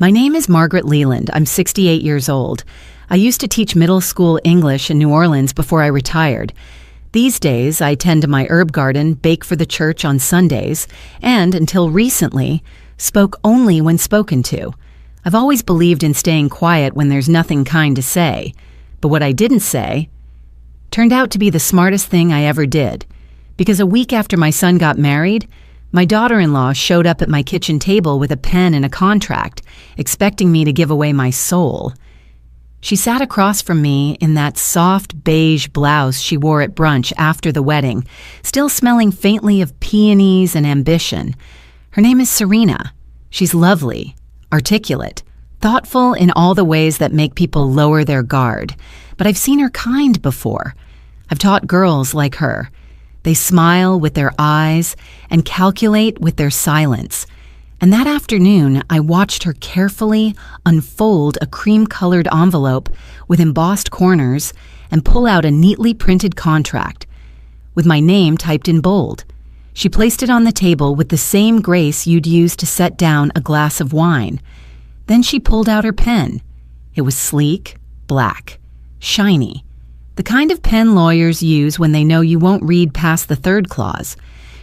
My name is Margaret Leland. I'm 68 years old. I used to teach middle school English in New Orleans before I retired. These days, I tend to my herb garden, bake for the church on Sundays, and, until recently, spoke only when spoken to. I've always believed in staying quiet when there's nothing kind to say. But what I didn't say turned out to be the smartest thing I ever did. Because a week after my son got married, my daughter-in-law showed up at my kitchen table with a pen and a contract, expecting me to give away my soul. She sat across from me in that soft beige blouse she wore at brunch after the wedding, still smelling faintly of peonies and ambition. Her name is Serena. She's lovely, articulate, thoughtful in all the ways that make people lower their guard. But I've seen her kind before. I've taught girls like her. They smile with their eyes and calculate with their silence. And that afternoon, I watched her carefully unfold a cream-colored envelope with embossed corners and pull out a neatly printed contract with my name typed in bold. She placed it on the table with the same grace you'd use to set down a glass of wine. Then she pulled out her pen. It was sleek, black, shiny. The kind of pen lawyers use when they know you won't read past the third clause.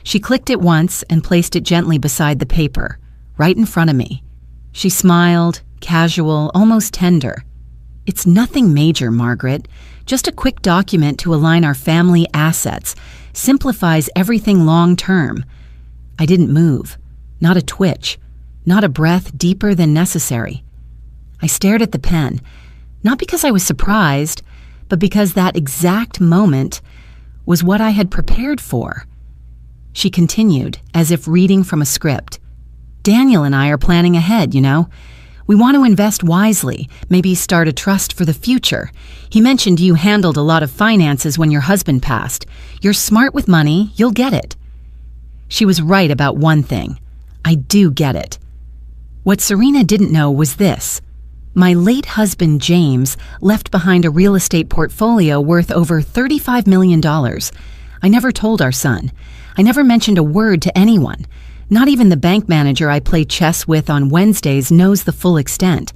She clicked it once and placed it gently beside the paper, right in front of me. She smiled, casual, almost tender. "It's nothing major, Margaret. Just a quick document to align our family assets. Simplifies everything long term." I didn't move. Not a twitch. Not a breath deeper than necessary. I stared at the pen, not because I was surprised, but because that exact moment was what I had prepared for. She continued, as if reading from a script. "Daniel and I are planning ahead, you know. We want to invest wisely, maybe start a trust for the future. He mentioned you handled a lot of finances when your husband passed. You're smart with money, you'll get it." She was right about one thing. I do get it. What Serena didn't know was this. My late husband, James, left behind a real estate portfolio worth over $35 million. I never told our son. I never mentioned a word to anyone. Not even the bank manager I play chess with on Wednesdays knows the full extent.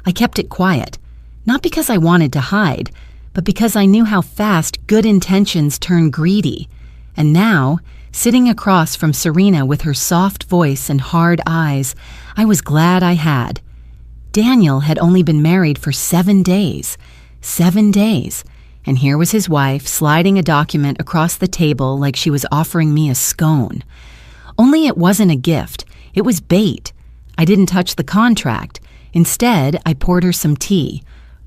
I kept it quiet, not because I wanted to hide, but because I knew how fast good intentions turn greedy. And now, sitting across from Serena with her soft voice and hard eyes, I was glad I had. Daniel had only been married for 7 days. 7 days. And here was his wife sliding a document across the table like she was offering me a scone. Only it wasn't a gift. It was bait. I didn't touch the contract. Instead, I poured her some tea.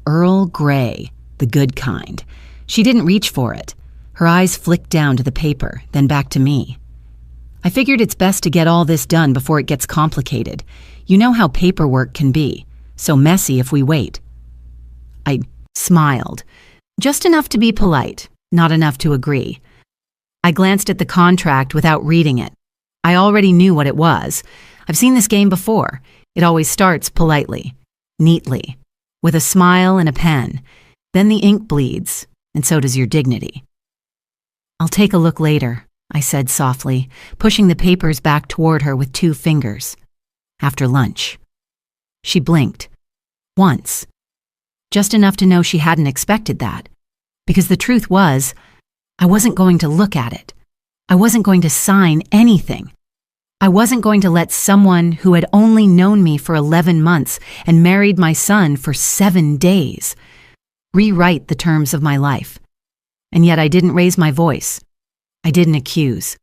Earl Grey, the good kind. She didn't reach for it. Her eyes flicked down to the paper, then back to me. I figured it's best to get all this done before it gets complicated. You know how paperwork can be. So messy if we wait. I smiled. Just enough to be polite, not enough to agree. I glanced at the contract without reading it. I already knew what it was. I've seen this game before. It always starts politely, neatly, with a smile and a pen. Then the ink bleeds, and so does your dignity. "I'll take a look later," I said softly, pushing the papers back toward her with 2 fingers. "After lunch." She blinked. Once. Just enough to know she hadn't expected that. Because the truth was, I wasn't going to look at it. I wasn't going to sign anything. I wasn't going to let someone who had only known me for 11 months and married my son for 7 days rewrite the terms of my life. And yet I didn't raise my voice. I didn't accuse.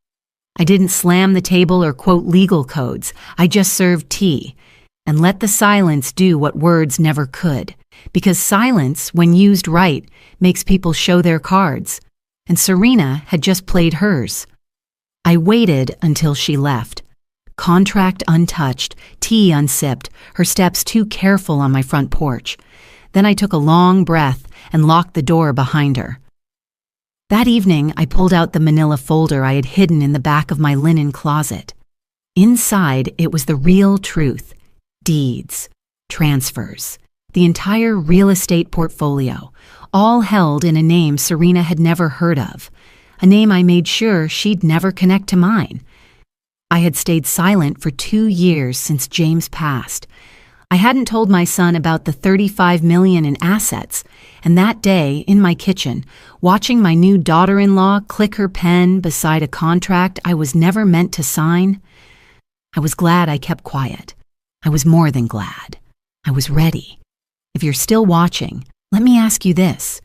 I didn't slam the table or quote legal codes. I just served tea and let the silence do what words never could. Because silence, when used right, makes people show their cards. And Serena had just played hers. I waited until she left. Contract untouched, tea unsipped, her steps too careful on my front porch. Then I took a long breath and locked the door behind her. That evening, I pulled out the manila folder I had hidden in the back of my linen closet. Inside, it was the real truth. Deeds, transfers, the entire real estate portfolio, all held in a name Serena had never heard of, a name I made sure she'd never connect to mine. I had stayed silent for 2 years since James passed. I hadn't told my son about the $35 million in assets, and that day, in my kitchen, watching my new daughter-in-law click her pen beside a contract I was never meant to sign, I was glad I kept quiet. I was more than glad. I was ready. If you're still watching, let me ask you this.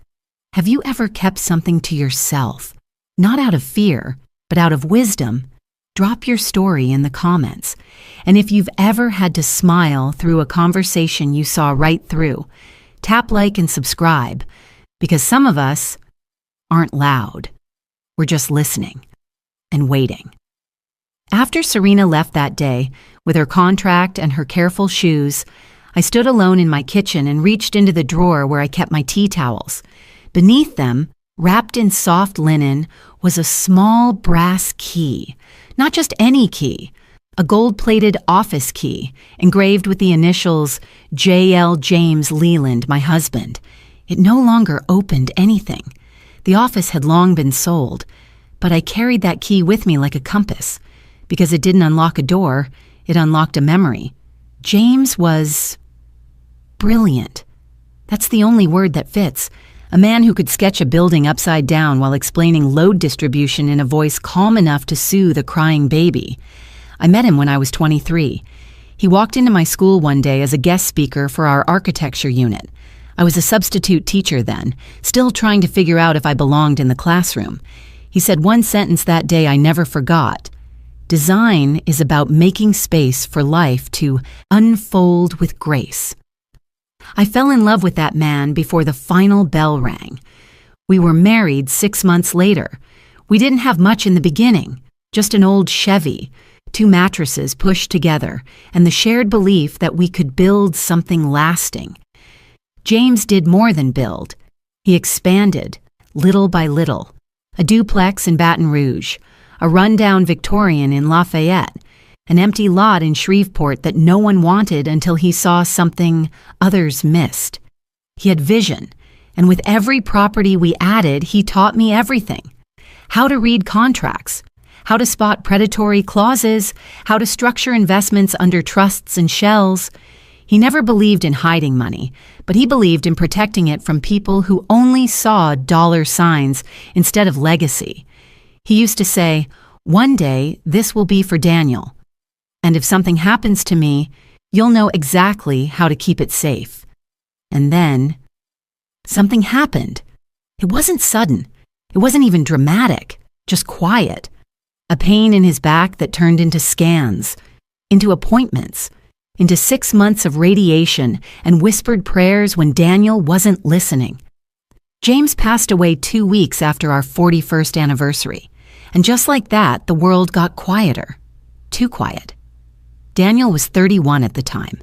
Have you ever kept something to yourself? Not out of fear, but out of wisdom? Drop your story in the comments. And if you've ever had to smile through a conversation you saw right through, tap like and subscribe, because some of us aren't loud. We're just listening and waiting. After Serena left that day, with her contract and her careful shoes, I stood alone in my kitchen and reached into the drawer where I kept my tea towels. Beneath them, wrapped in soft linen, was a small brass key. Not just any key, a gold-plated office key, engraved with the initials J.L. James Leland, my husband. It no longer opened anything. The office had long been sold, but I carried that key with me like a compass. Because it didn't unlock a door, it unlocked a memory. James was brilliant. That's the only word that fits. A man who could sketch a building upside down while explaining load distribution in a voice calm enough to soothe a crying baby. I met him when I was 23. He walked into my school one day as a guest speaker for our architecture unit. I was a substitute teacher then, still trying to figure out if I belonged in the classroom. He said one sentence that day I never forgot. Design is about making space for life to unfold with grace. I fell in love with that man before the final bell rang. We were married 6 months later. We didn't have much in the beginning, just an old Chevy, 2 mattresses pushed together, and the shared belief that we could build something lasting. James did more than build. He expanded, little by little. A duplex in Baton Rouge, a rundown Victorian in Lafayette, an empty lot in Shreveport that no one wanted until he saw something others missed. He had vision, and with every property we added, he taught me everything. How to read contracts, how to spot predatory clauses, how to structure investments under trusts and shells. He never believed in hiding money, but he believed in protecting it from people who only saw dollar signs instead of legacy. He used to say, "One day, this will be for Daniel. And if something happens to me, you'll know exactly how to keep it safe." And then, something happened. It wasn't sudden. It wasn't even dramatic, just quiet. A pain in his back that turned into scans, into appointments, into 6 months of radiation and whispered prayers when Daniel wasn't listening. James passed away 2 weeks after our 41st anniversary. And just like that, the world got quieter. Too quiet. Daniel was 31 at the time,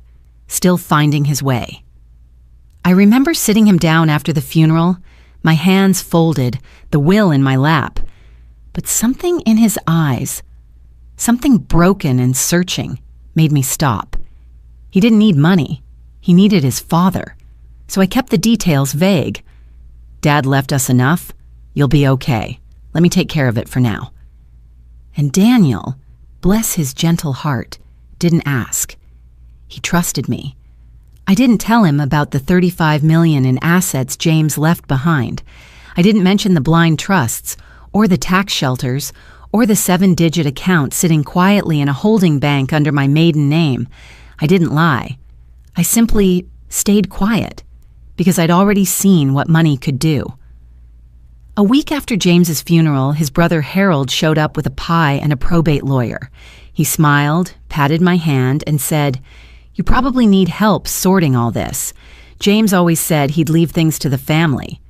still finding his way. I remember sitting him down after the funeral, my hands folded, the will in my lap. But something in his eyes, something broken and searching, made me stop. He didn't need money. He needed his father. So I kept the details vague. "Dad left us enough. You'll be okay. Let me take care of it for now." And Daniel, bless his gentle heart, didn't ask. He trusted me. I didn't tell him about the $35 million in assets James left behind. I didn't mention the blind trusts, or the tax shelters, or the 7-digit account sitting quietly in a holding bank under my maiden name. I didn't lie. I simply stayed quiet, because I'd already seen what money could do. A week after James's funeral, his brother Harold showed up with a pie and a probate lawyer. He smiled, patted my hand, and said, "You probably need help sorting all this. James always said he'd leave things to the family."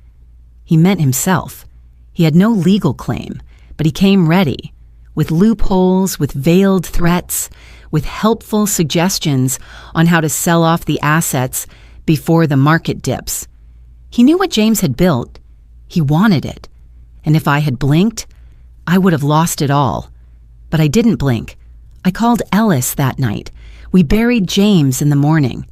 He meant himself. He had no legal claim, but he came ready, with loopholes, with veiled threats, with helpful suggestions on how to sell off the assets before the market dips. He knew what James had built. He wanted it. And if I had blinked, I would have lost it all. But I didn't blink. I called Ellis that night. We buried James in the morning.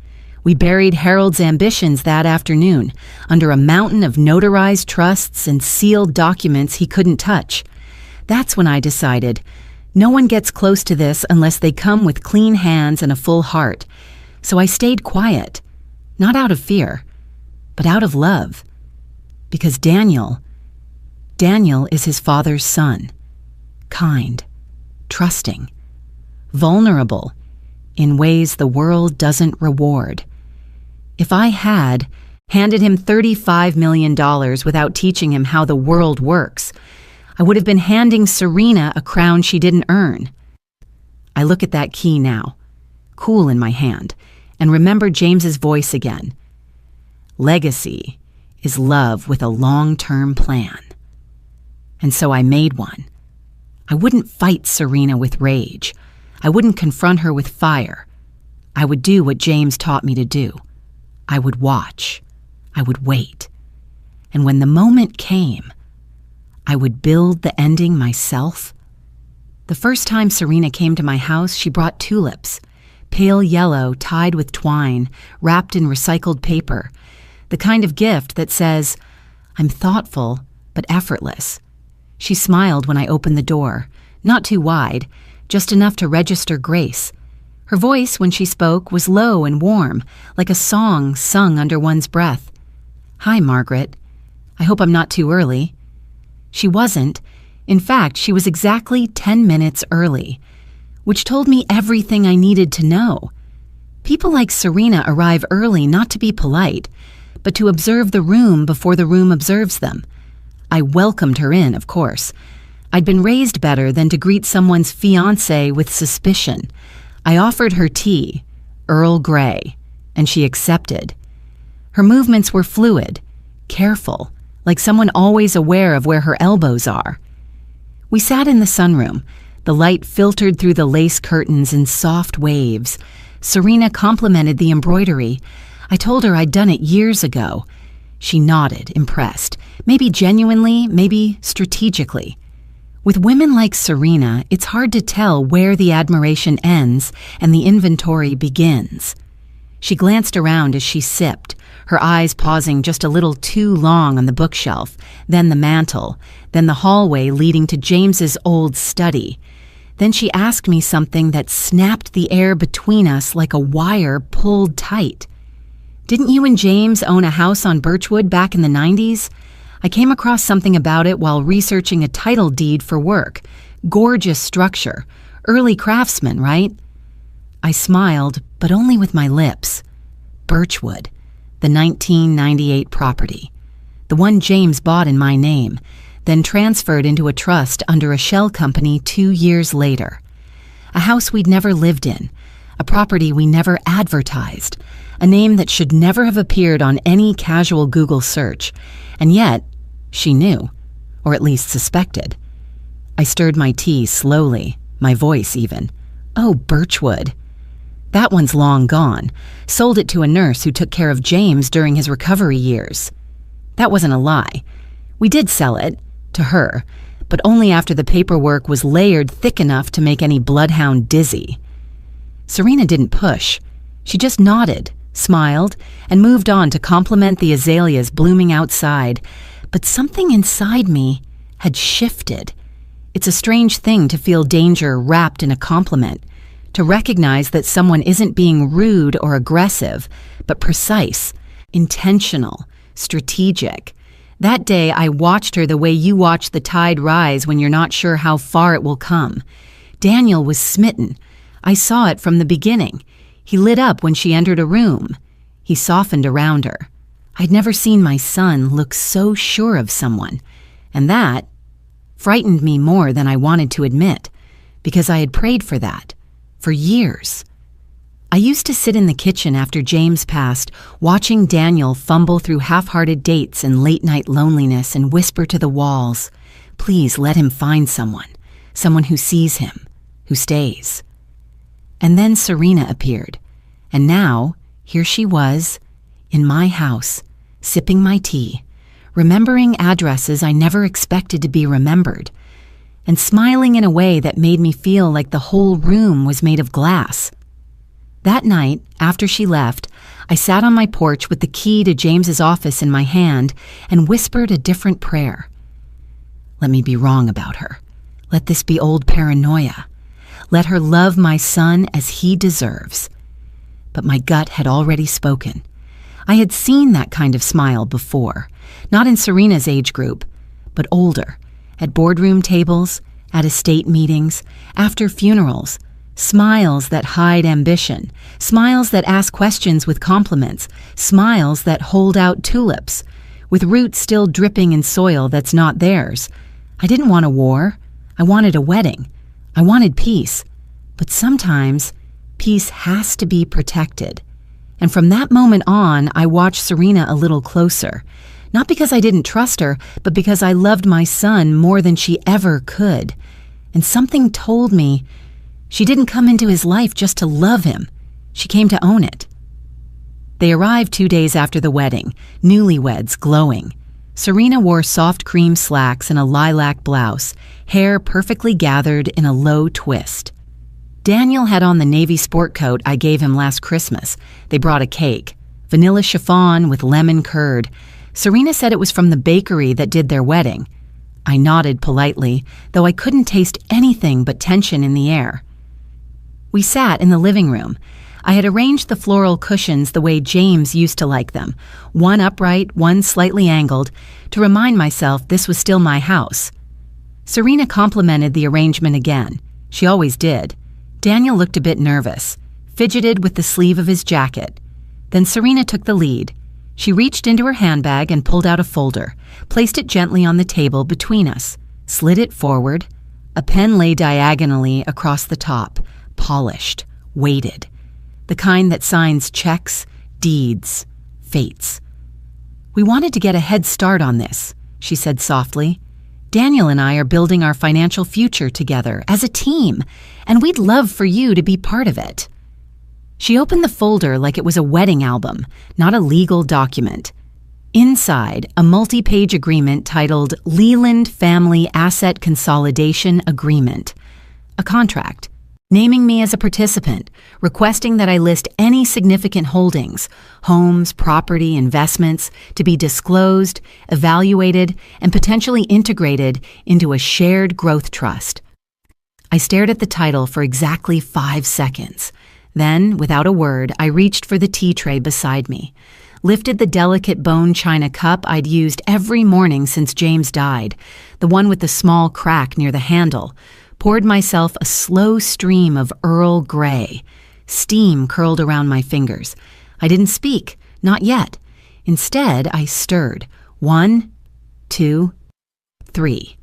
We buried Harold's ambitions that afternoon, under a mountain of notarized trusts and sealed documents he couldn't touch. That's when I decided, no one gets close to this unless they come with clean hands and a full heart. So I stayed quiet, not out of fear, but out of love. Because Daniel is his father's son, kind, trusting, vulnerable in ways the world doesn't reward. If I had handed him $35 million without teaching him how the world works, I would have been handing Serena a crown she didn't earn. I look at that key now, cool in my hand, and remember James's voice again. Legacy is love with a long-term plan. And so I made one. I wouldn't fight Serena with rage. I wouldn't confront her with fire. I would do what James taught me to do. I would watch. I would wait. And when the moment came, I would build the ending myself. The first time Serena came to my house, she brought tulips, pale yellow, tied with twine, wrapped in recycled paper, the kind of gift that says, "I'm thoughtful, but effortless." She smiled when I opened the door, not too wide, just enough to register grace. Her voice, when she spoke, was low and warm, like a song sung under one's breath. "Hi, Margaret. I hope I'm not too early." She wasn't. In fact, she was exactly 10 minutes early, which told me everything I needed to know. People like Serena arrive early not to be polite, but to observe the room before the room observes them. I welcomed her in, of course. I'd been raised better than to greet someone's fiancé with suspicion. I offered her tea, Earl Grey, and she accepted. Her movements were fluid, careful, like someone always aware of where her elbows are. We sat in the sunroom. The light filtered through the lace curtains in soft waves. Serena complimented the embroidery. I told her I'd done it years ago. She nodded, impressed, maybe genuinely, maybe strategically. With women like Serena, it's hard to tell where the admiration ends and the inventory begins. She glanced around as she sipped, her eyes pausing just a little too long on the bookshelf, then the mantel, then the hallway leading to James's old study. Then she asked me something that snapped the air between us like a wire pulled tight. "Didn't you and James own a house on Birchwood back in the 90s? I came across something about it while researching a title deed for work. Gorgeous structure. Early craftsman, right?" I smiled, but only with my lips. Birchwood, the 1998 property. The one James bought in my name, then transferred into a trust under a shell company 2 years later. A house we'd never lived in, a property we never advertised, a name that should never have appeared on any casual Google search. And yet, she knew, or at least suspected. I stirred my tea slowly, my voice even. "Oh, Birchwood. That one's long gone. Sold it to a nurse who took care of James during his recovery years." That wasn't a lie. We did sell it, to her, but only after the paperwork was layered thick enough to make any bloodhound dizzy. Serena didn't push. She just nodded, smiled, and moved on to compliment the azaleas blooming outside. But something inside me had shifted. It's a strange thing to feel danger wrapped in a compliment, to recognize that someone isn't being rude or aggressive, but precise, intentional, strategic. That day, I watched her the way you watch the tide rise when you're not sure how far it will come. Daniel was smitten. I saw it from the beginning. He lit up when she entered a room. He softened around her. I'd never seen my son look so sure of someone, and that frightened me more than I wanted to admit, because I had prayed for that, for years. I used to sit in the kitchen after James passed, watching Daniel fumble through half-hearted dates and late-night loneliness and whisper to the walls, "Please let him find someone who sees him, who stays." And then Serena appeared, and now here she was, in my house, sipping my tea, remembering addresses I never expected to be remembered, and smiling in a way that made me feel like the whole room was made of glass. That night, after she left, I sat on my porch with the key to James's office in my hand and whispered a different prayer. Let me be wrong about her. Let this be old paranoia. Let her love my son as he deserves. but my gut had already spoken. I had seen that kind of smile before, not in Serena's age group, but older, at boardroom tables, at estate meetings, after funerals. Smiles that hide ambition, smiles that ask questions with compliments, smiles that hold out tulips, with roots still dripping in soil that's not theirs. I didn't want a war. I wanted a wedding. I wanted peace. But sometimes, peace has to be protected. And from that moment on, I watched Serena a little closer. Not because I didn't trust her, but because I loved my son more than she ever could. And something told me she didn't come into his life just to love him. She came to own it. They arrived 2 days after the wedding, newlyweds glowing. Serena wore soft cream slacks and a lilac blouse, hair perfectly gathered in a low twist. Daniel had on the navy sport coat I gave him last Christmas. They brought a cake, vanilla chiffon with lemon curd. Serena said it was from the bakery that did their wedding. I nodded politely, though I couldn't taste anything but tension in the air. We sat in the living room. I had arranged the floral cushions the way James used to like them, one upright, one slightly angled, to remind myself this was still my house. Serena complimented the arrangement again. She always did. Daniel looked a bit nervous, fidgeted with the sleeve of his jacket. Then Serena took the lead. She reached into her handbag and pulled out a folder, placed it gently on the table between us, slid it forward. A pen lay diagonally across the top, polished, weighted. The kind that signs checks, deeds, fates. "We wanted to get a head start on this," she said softly. "Daniel and I are building our financial future together as a team, and we'd love for you to be part of it." She opened the folder like it was a wedding album, not a legal document. Inside, a multi-page agreement titled Leland Family Asset Consolidation Agreement. A contract, naming me as a participant, requesting that I list any significant holdings, homes, property, investments, to be disclosed, evaluated, and potentially integrated into a shared growth trust. I stared at the title for exactly 5 seconds. Then, without a word, I reached for the tea tray beside me, lifted the delicate bone china cup I'd used every morning since James died, the one with the small crack near the handle, poured myself a slow stream of Earl Grey. Steam curled around my fingers. I didn't speak, not yet. Instead, I stirred. 1, 2, 3.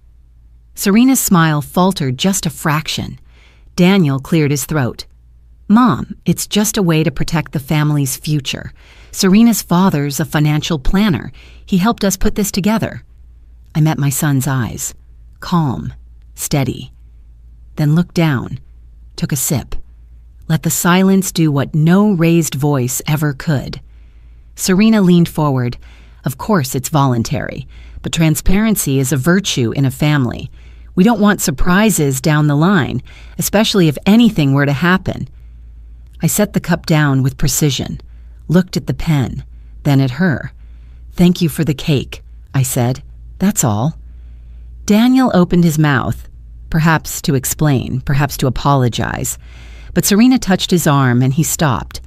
Serena's smile faltered just a fraction. Daniel cleared his throat. "Mom, it's just a way to protect the family's future. Serena's father's a financial planner. He helped us put this together." I met my son's eyes. Calm, steady. Then looked down, took a sip, let the silence do what no raised voice ever could. Serena leaned forward. "Of course it's voluntary, but transparency is a virtue in a family. We don't want surprises down the line, especially if anything were to happen." I set the cup down with precision, looked at the pen, then at her. "Thank you for the cake," I said. "That's all." Daniel opened his mouth, perhaps to explain, perhaps to apologize. But Serena touched his arm and he stopped.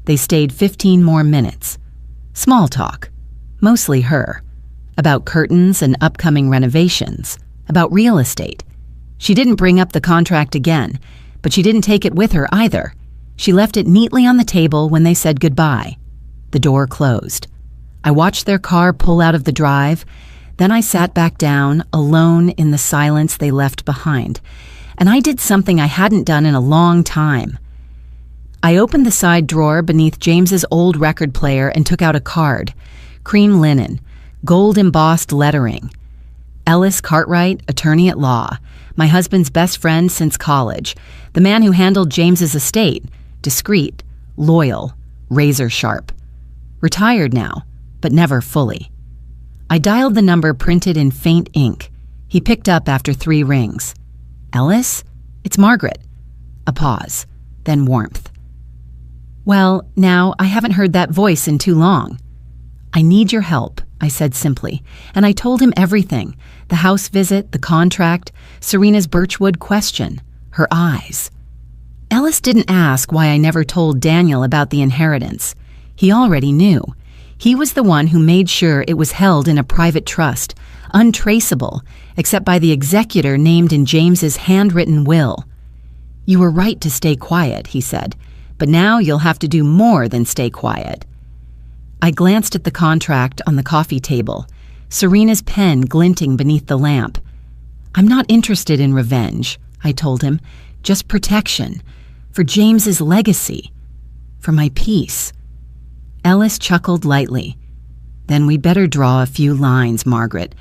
They stayed 15 more minutes. Small talk, mostly her, about curtains and upcoming renovations, about real estate. She didn't bring up the contract again, but she didn't take it with her either. She left it neatly on the table when they said goodbye. The door closed. I watched their car pull out of the drive. Then I sat back down, alone in the silence they left behind, and I did something I hadn't done in a long time. I opened the side drawer beneath James's old record player and took out a card. Cream linen, gold-embossed lettering. Ellis Cartwright, attorney at law, my husband's best friend since college, the man who handled James's estate, discreet, loyal, razor-sharp. Retired now, but never fully. I dialed the number printed in faint ink. He picked up after 3 rings. "Ellis? It's Margaret." A pause, then warmth. "Well, now, I haven't heard that voice in too long." "I need your help," I said simply, and I told him everything. The house visit, the contract, Serena's Birchwood question, her eyes. Ellis didn't ask why I never told Daniel about the inheritance. He already knew. He was the one who made sure it was held in a private trust, untraceable, except by the executor named in James's handwritten will. "You were right to stay quiet," he said, "but now you'll have to do more than stay quiet." I glanced at the contract on the coffee table, Serena's pen glinting beneath the lamp. "I'm not interested in revenge," I told him, "just protection, for James's legacy, for my peace." Ellis chuckled lightly. "Then we'd better draw a few lines, Margaret,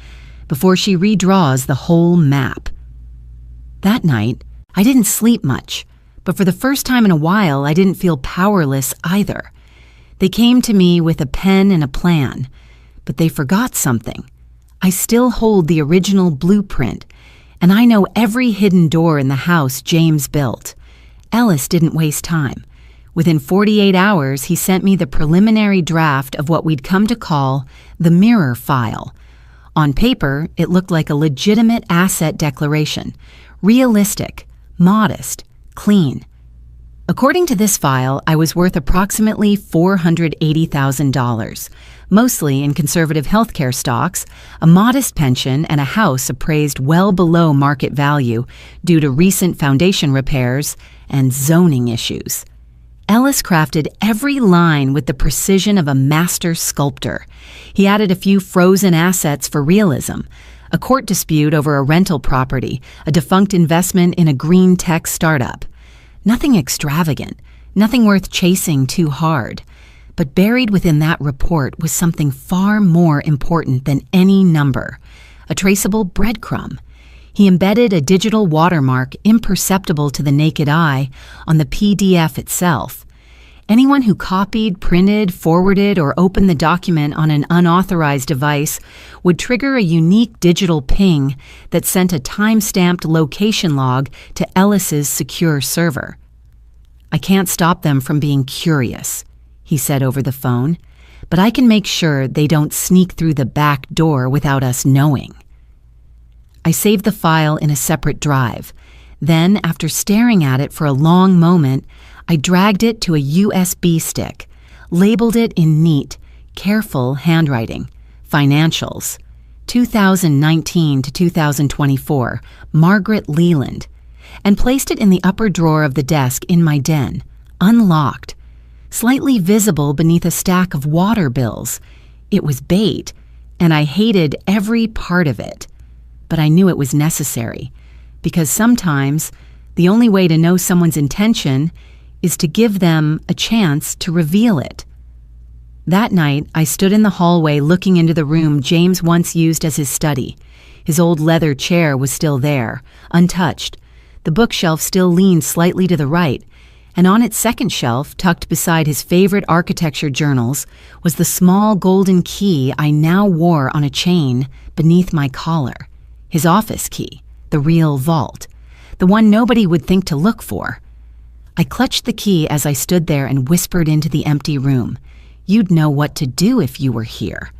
before she redraws the whole map." That night, I didn't sleep much, but for the first time in a while, I didn't feel powerless either. They came to me with a pen and a plan, but they forgot something. I still hold the original blueprint, and I know every hidden door in the house James built. Ellis didn't waste time. Within 48 hours, he sent me the preliminary draft of what we'd come to call the mirror file. On paper, it looked like a legitimate asset declaration, realistic, modest, clean. According to this file, I was worth approximately $480,000, mostly in conservative healthcare stocks, a modest pension, and a house appraised well below market value due to recent foundation repairs and zoning issues. Ellis crafted every line with the precision of a master sculptor. He added a few frozen assets for realism, a court dispute over a rental property, a defunct investment in a green tech startup. Nothing extravagant, nothing worth chasing too hard. But buried within that report was something far more important than any number, a traceable breadcrumb. He embedded a digital watermark imperceptible to the naked eye on the PDF itself. Anyone who copied, printed, forwarded, or opened the document on an unauthorized device would trigger a unique digital ping that sent a time-stamped location log to Ellis's secure server. "I can't stop them from being curious," he said over the phone, "but I can make sure they don't sneak through the back door without us knowing." I saved the file in a separate drive. Then, after staring at it for a long moment, I dragged it to a USB stick, labeled it in neat, careful handwriting, "Financials, 2019 to 2024, Margaret Leland," and placed it in the upper drawer of the desk in my den, unlocked, slightly visible beneath a stack of water bills. It was bait, and I hated every part of it. But I knew it was necessary, because sometimes the only way to know someone's intention is to give them a chance to reveal it. That night, I stood in the hallway looking into the room James once used as his study. His old leather chair was still there, untouched. The bookshelf still leaned slightly to the right, and on its second shelf, tucked beside his favorite architecture journals, was the small golden key I now wore on a chain beneath my collar. His office key, the real vault, the one nobody would think to look for. I clutched the key as I stood there and whispered into the empty room, "You'd know what to do if you were here."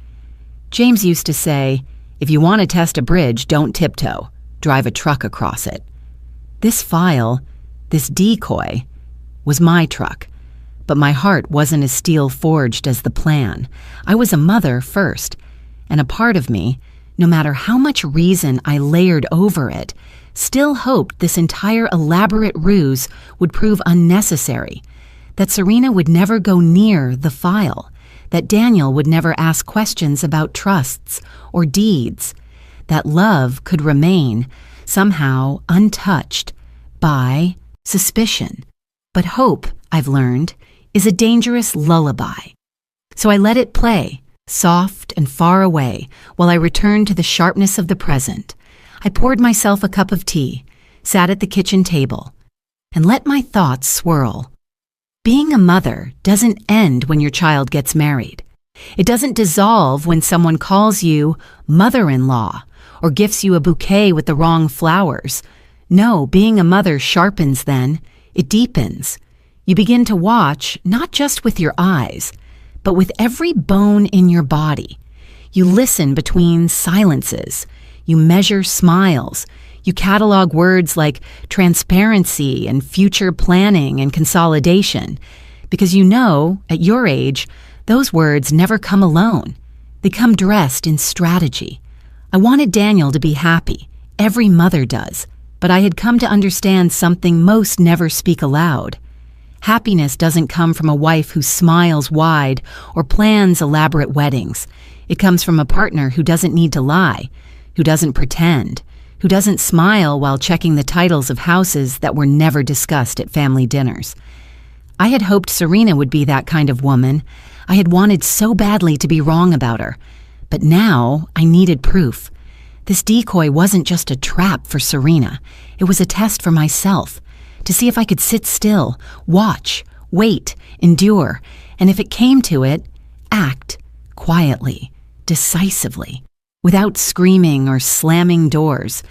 James used to say, "If you want to test a bridge, don't tiptoe. Drive a truck across it." This file, this decoy, was my truck. But my heart wasn't as steel-forged as the plan. I was a mother first, and a part of me, no matter how much reason I layered over it, still hoped this entire elaborate ruse would prove unnecessary, that Serena would never go near the file, that Daniel would never ask questions about trusts or deeds, that love could remain somehow untouched by suspicion. But hope, I've learned, is a dangerous lullaby. So I let it play, soft and far away, while I returned to the sharpness of the present. I poured myself a cup of tea, sat at the kitchen table, and let my thoughts swirl. Being a mother doesn't end when your child gets married. It doesn't dissolve when someone calls you mother-in-law or gifts you a bouquet with the wrong flowers. No, being a mother sharpens then. It deepens. You begin to watch, not just with your eyes, but with every bone in your body. You listen between silences. You measure smiles. You catalog words like transparency and future planning and consolidation, because you know, at your age, those words never come alone. They come dressed in strategy. I wanted Daniel to be happy. Every mother does. But I had come to understand something most never speak aloud. Happiness doesn't come from a wife who smiles wide or plans elaborate weddings. It comes from a partner who doesn't need to lie, who doesn't pretend, who doesn't smile while checking the titles of houses that were never discussed at family dinners. I had hoped Serena would be that kind of woman. I had wanted so badly to be wrong about her. But now I needed proof. This decoy wasn't just a trap for Serena. It was a test for myself, to see if I could sit still, watch, wait, endure, and if it came to it, act quietly, decisively, without screaming or slamming doors,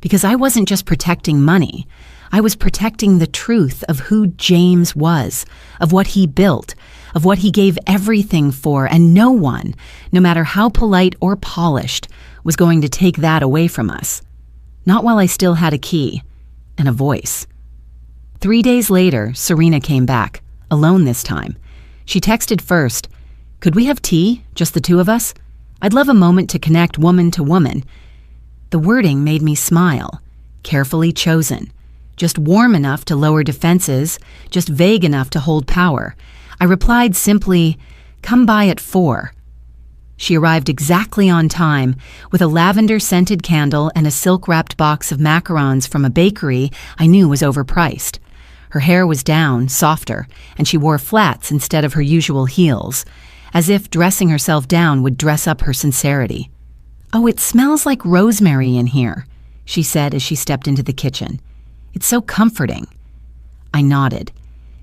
because I wasn't just protecting money. I was protecting the truth of who James was, of what he built, of what he gave everything for, and no one, no matter how polite or polished, was going to take that away from us. Not while I still had a key and a voice. 3 days later, Serena came back, alone this time. She texted first, "Could we have tea, just the two of us? I'd love a moment to connect woman to woman." The wording made me smile, carefully chosen, just warm enough to lower defenses, just vague enough to hold power. I replied simply, "Come by at 4. She arrived exactly on time, with a lavender-scented candle and a silk-wrapped box of macarons from a bakery I knew was overpriced. Her hair was down, softer, and she wore flats instead of her usual heels, as if dressing herself down would dress up her sincerity. "Oh, it smells like rosemary in here," she said as she stepped into the kitchen. "It's so comforting." I nodded.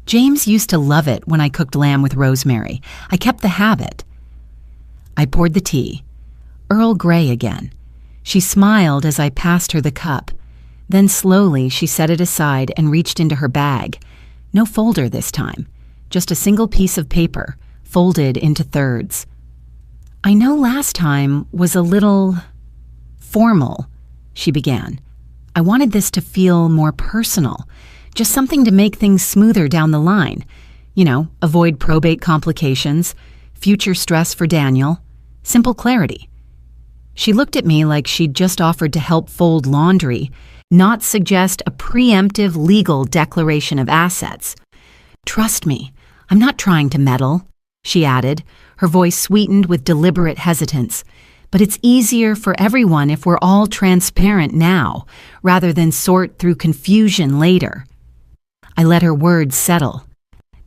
James used to love it when I cooked lamb with rosemary. I kept the habit. I poured the tea. Earl Grey again. She smiled as I passed her the cup. Then slowly she set it aside and reached into her bag. No folder this time. Just a single piece of paper, folded into thirds. "I know last time was a little formal," she began. "I wanted this to feel more personal. Just something to make things smoother down the line. You know, avoid probate complications, future stress for Daniel. Simple clarity." She looked at me like she'd just offered to help fold laundry, not suggest a preemptive legal declaration of assets. "Trust me, I'm not trying to meddle," she added, her voice sweetened with deliberate hesitance. "But it's easier for everyone if we're all transparent now, rather than sort through confusion later." I let her words settle,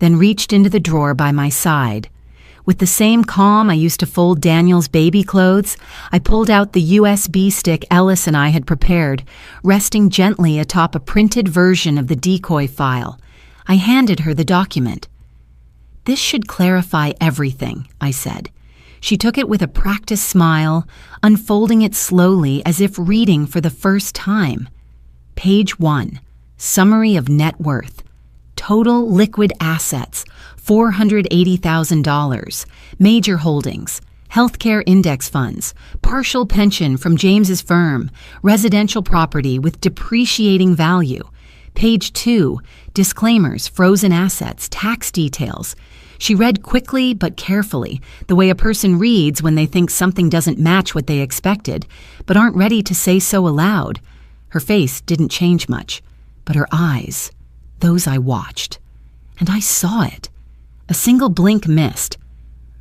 then reached into the drawer by my side. With the same calm I used to fold Daniel's baby clothes, I pulled out the USB stick Ellis and I had prepared, resting gently atop a printed version of the decoy file. I handed her the document. "This should clarify everything," I said. She took it with a practiced smile, unfolding it slowly as if reading for the first time. Page 1, Summary of Net Worth. Total liquid assets, $480,000. Major holdings, healthcare index funds, partial pension from James's firm, residential property with depreciating value. Page 2, disclaimers, frozen assets, tax details. She read quickly but carefully, the way a person reads when they think something doesn't match what they expected, but aren't ready to say so aloud. Her face didn't change much, but her eyes, those I watched. And I saw it. A single blink missed.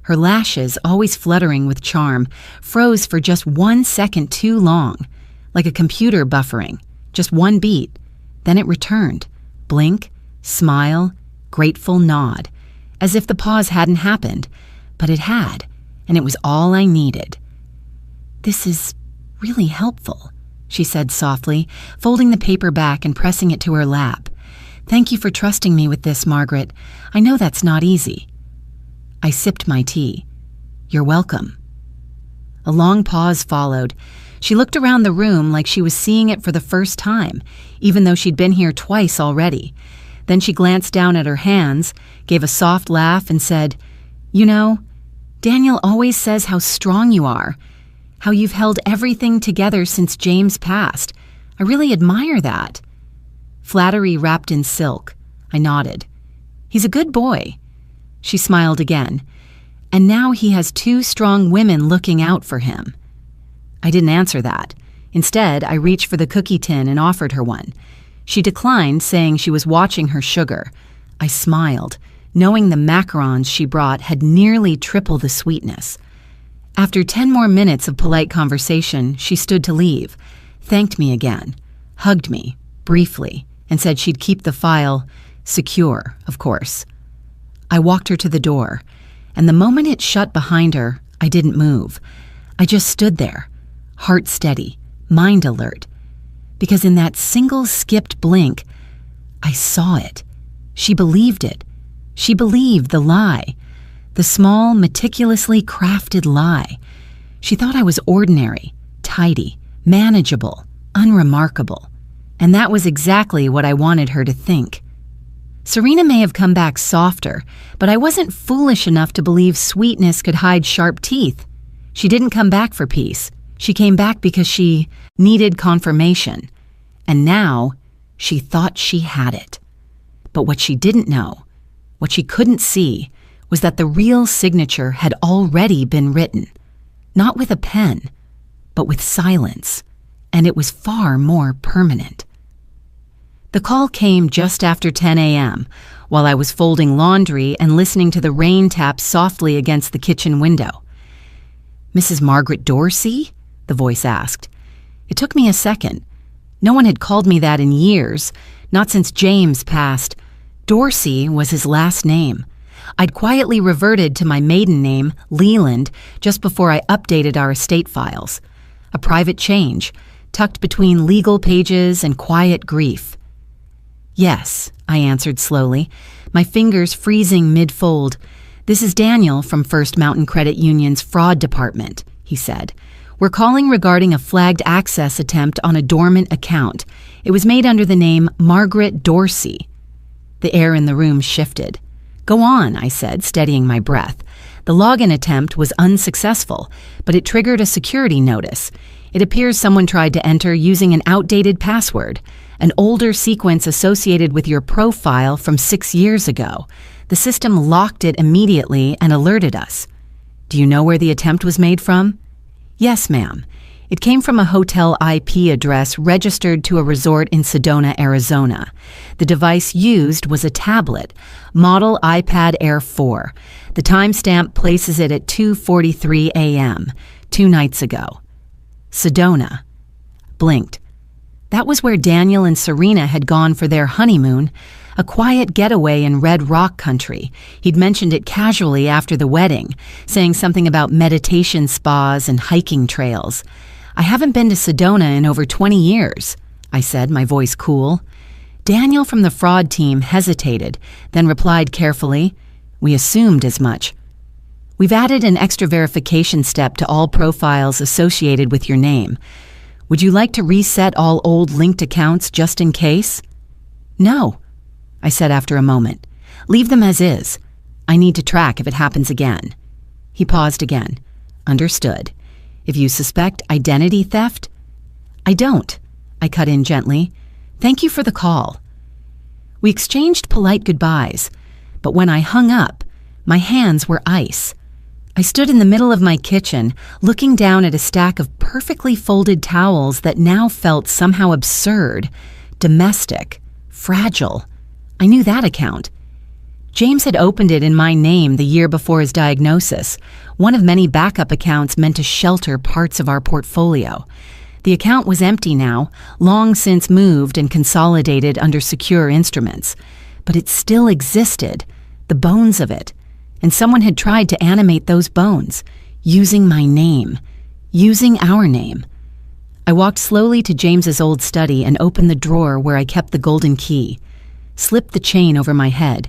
Her lashes, always fluttering with charm, froze for just 1 second too long, like a computer buffering. Just one beat. Then it returned. Blink, smile, grateful nod. As if the pause hadn't happened, but it had, and it was all I needed. "This is really helpful," she said softly, folding the paper back and pressing it to her lap. "Thank you for trusting me with this, Margaret. I know that's not easy." I sipped my tea. "You're welcome." A long pause followed. She looked around the room like she was seeing it for the first time, even though she'd been here twice already. Then she glanced down at her hands, gave a soft laugh, and said, "You know, Daniel always says how strong you are, how you've held everything together since James passed. I really admire that." "Flattery wrapped in silk." I nodded. "He's a good boy." She smiled again. "And now he has 2 strong women looking out for him." I didn't answer that. Instead, I reached for the cookie tin and offered her one. She declined, saying she was watching her sugar. I smiled, knowing the macarons she brought had nearly triple the sweetness. After 10 more minutes of polite conversation, she stood to leave, thanked me again, hugged me, briefly, and said she'd keep the file secure, of course. I walked her to the door, and the moment it shut behind her, I didn't move. I just stood there, heart steady, mind alert, because in that single skipped blink, I saw it. She believed it. She believed the lie, the small, meticulously crafted lie. She thought I was ordinary, tidy, manageable, unremarkable. And that was exactly what I wanted her to think. Serena may have come back softer, but I wasn't foolish enough to believe sweetness could hide sharp teeth. She didn't come back for peace. She came back because she needed confirmation. And now, she thought she had it. But what she didn't know, what she couldn't see, was that the real signature had already been written. Not with a pen, but with silence. And it was far more permanent. The call came just after 10 a.m., while I was folding laundry and listening to the rain tap softly against the kitchen window. "Mrs. Margaret Dorsey?" the voice asked. It took me a second. No one had called me that in years, not since James passed. Dorsey was his last name. I'd quietly reverted to my maiden name, Leland, just before I updated our estate files. A private change, tucked between legal pages and quiet grief. "Yes," I answered slowly, my fingers freezing mid-fold. "This is Daniel from First Mountain Credit Union's fraud department," he said. "We're calling regarding a flagged access attempt on a dormant account. It was made under the name Margaret Dorsey." The air in the room shifted. "Go on," I said, steadying my breath. The login attempt was unsuccessful, but it triggered a security notice. It appears someone tried to enter using an outdated password, an older sequence associated with your profile from 6 years ago. The system locked it immediately and alerted us. "Do you know where the attempt was made from?" "Yes, ma'am. It came from a hotel IP address registered to a resort in Sedona, Arizona. The device used was a tablet, model iPad Air 4. The timestamp places it at 2:43 a.m., 2 nights ago." Sedona. Blinked. That was where Daniel and Serena had gone for their honeymoon, a quiet getaway in Red Rock country. He'd mentioned it casually after the wedding, saying something about meditation spas and hiking trails. "I haven't been to Sedona in over 20 years, I said, my voice cool. Daniel from the fraud team hesitated, then replied carefully, "We assumed as much. We've added an extra verification step to all profiles associated with your name. Would you like to reset all old linked accounts just in case?" "No," I said after a moment. "Leave them as is. I need to track if it happens again." He paused again. "Understood. If you suspect identity theft—" "I don't," I cut in gently. "Thank you for the call." We exchanged polite goodbyes, but when I hung up, my hands were ice. I stood in the middle of my kitchen, looking down at a stack of perfectly folded towels that now felt somehow absurd, domestic, fragile. I knew that account. James had opened it in my name the year before his diagnosis, one of many backup accounts meant to shelter parts of our portfolio. The account was empty now, long since moved and consolidated under secure instruments. But it still existed, the bones of it. And someone had tried to animate those bones, using my name, using our name. I walked slowly to James's old study and opened the drawer where I kept the golden key, slipped the chain over my head,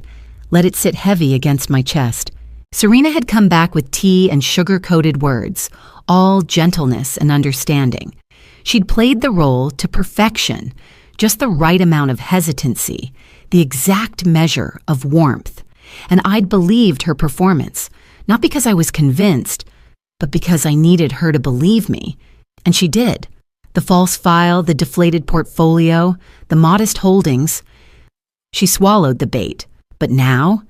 let it sit heavy against my chest. Serena had come back with tea and sugar-coated words, all gentleness and understanding. She'd played the role to perfection, just the right amount of hesitancy, the exact measure of warmth. And I'd believed her performance, not because I was convinced, but because I needed her to believe me. And she did. The false file, the deflated portfolio, the modest holdings. She swallowed the bait. But now?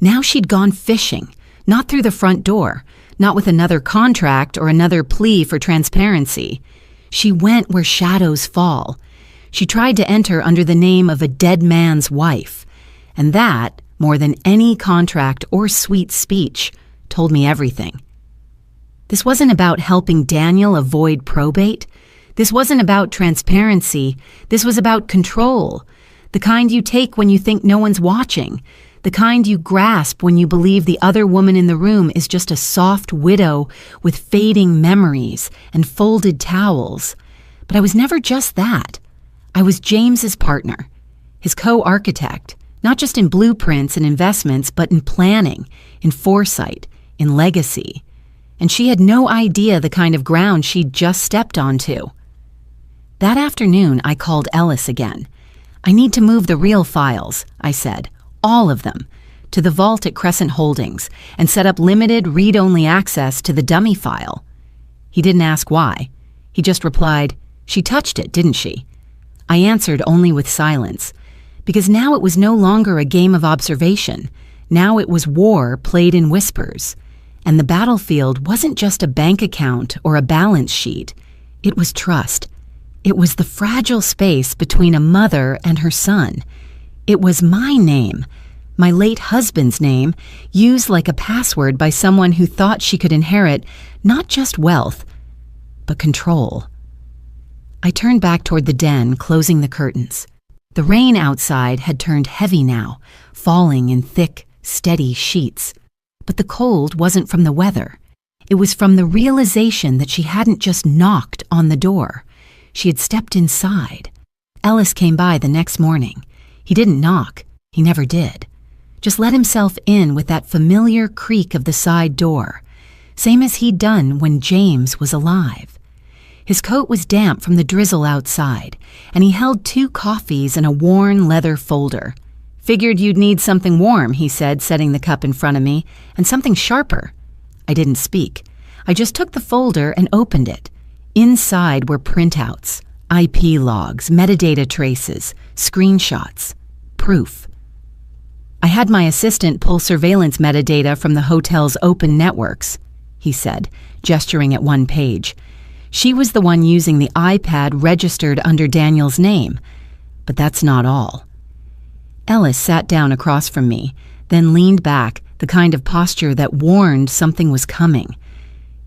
Now she'd gone fishing, not through the front door, not with another contract or another plea for transparency. She went where shadows fall. She tried to enter under the name of a dead man's wife. And that, more than any contract or sweet speech, told me everything. This wasn't about helping Daniel avoid probate. This wasn't about transparency. This was about control. The kind you take when you think no one's watching. The kind you grasp when you believe the other woman in the room is just a soft widow with fading memories and folded towels. But I was never just that. I was James's partner, his co-architect, not just in blueprints and investments, but in planning, in foresight, in legacy. And she had no idea the kind of ground she'd just stepped onto. That afternoon, I called Ellis again. I need to move the real files, I said, all of them, to the vault at Crescent Holdings and set up limited read-only access to the dummy file. He didn't ask why. He just replied, "She touched it, didn't she?" I answered only with silence, because now it was no longer a game of observation. Now it was war played in whispers. And the battlefield wasn't just a bank account or a balance sheet. It was trust. It was the fragile space between a mother and her son. It was my name, my late husband's name, used like a password by someone who thought she could inherit not just wealth, but control. I turned back toward the den, closing the curtains. The rain outside had turned heavy now, falling in thick, steady sheets. But the cold wasn't from the weather. It was from the realization that she hadn't just knocked on the door. She had stepped inside. Ellis came by the next morning. He didn't knock. He never did. Just let himself in with that familiar creak of the side door, same as he'd done when James was alive. His coat was damp from the drizzle outside, and he held 2 coffees in a worn leather folder. "Figured you'd need something warm," he said, setting the cup in front of me, "and something sharper." I didn't speak. I just took the folder and opened it. Inside were printouts, IP logs, metadata traces, screenshots, proof. "I had my assistant pull surveillance metadata from the hotel's open networks," he said, gesturing at one page. She was the one using the iPad registered under Daniel's name. But that's not all. Ellis sat down across from me, then leaned back, the kind of posture that warned something was coming.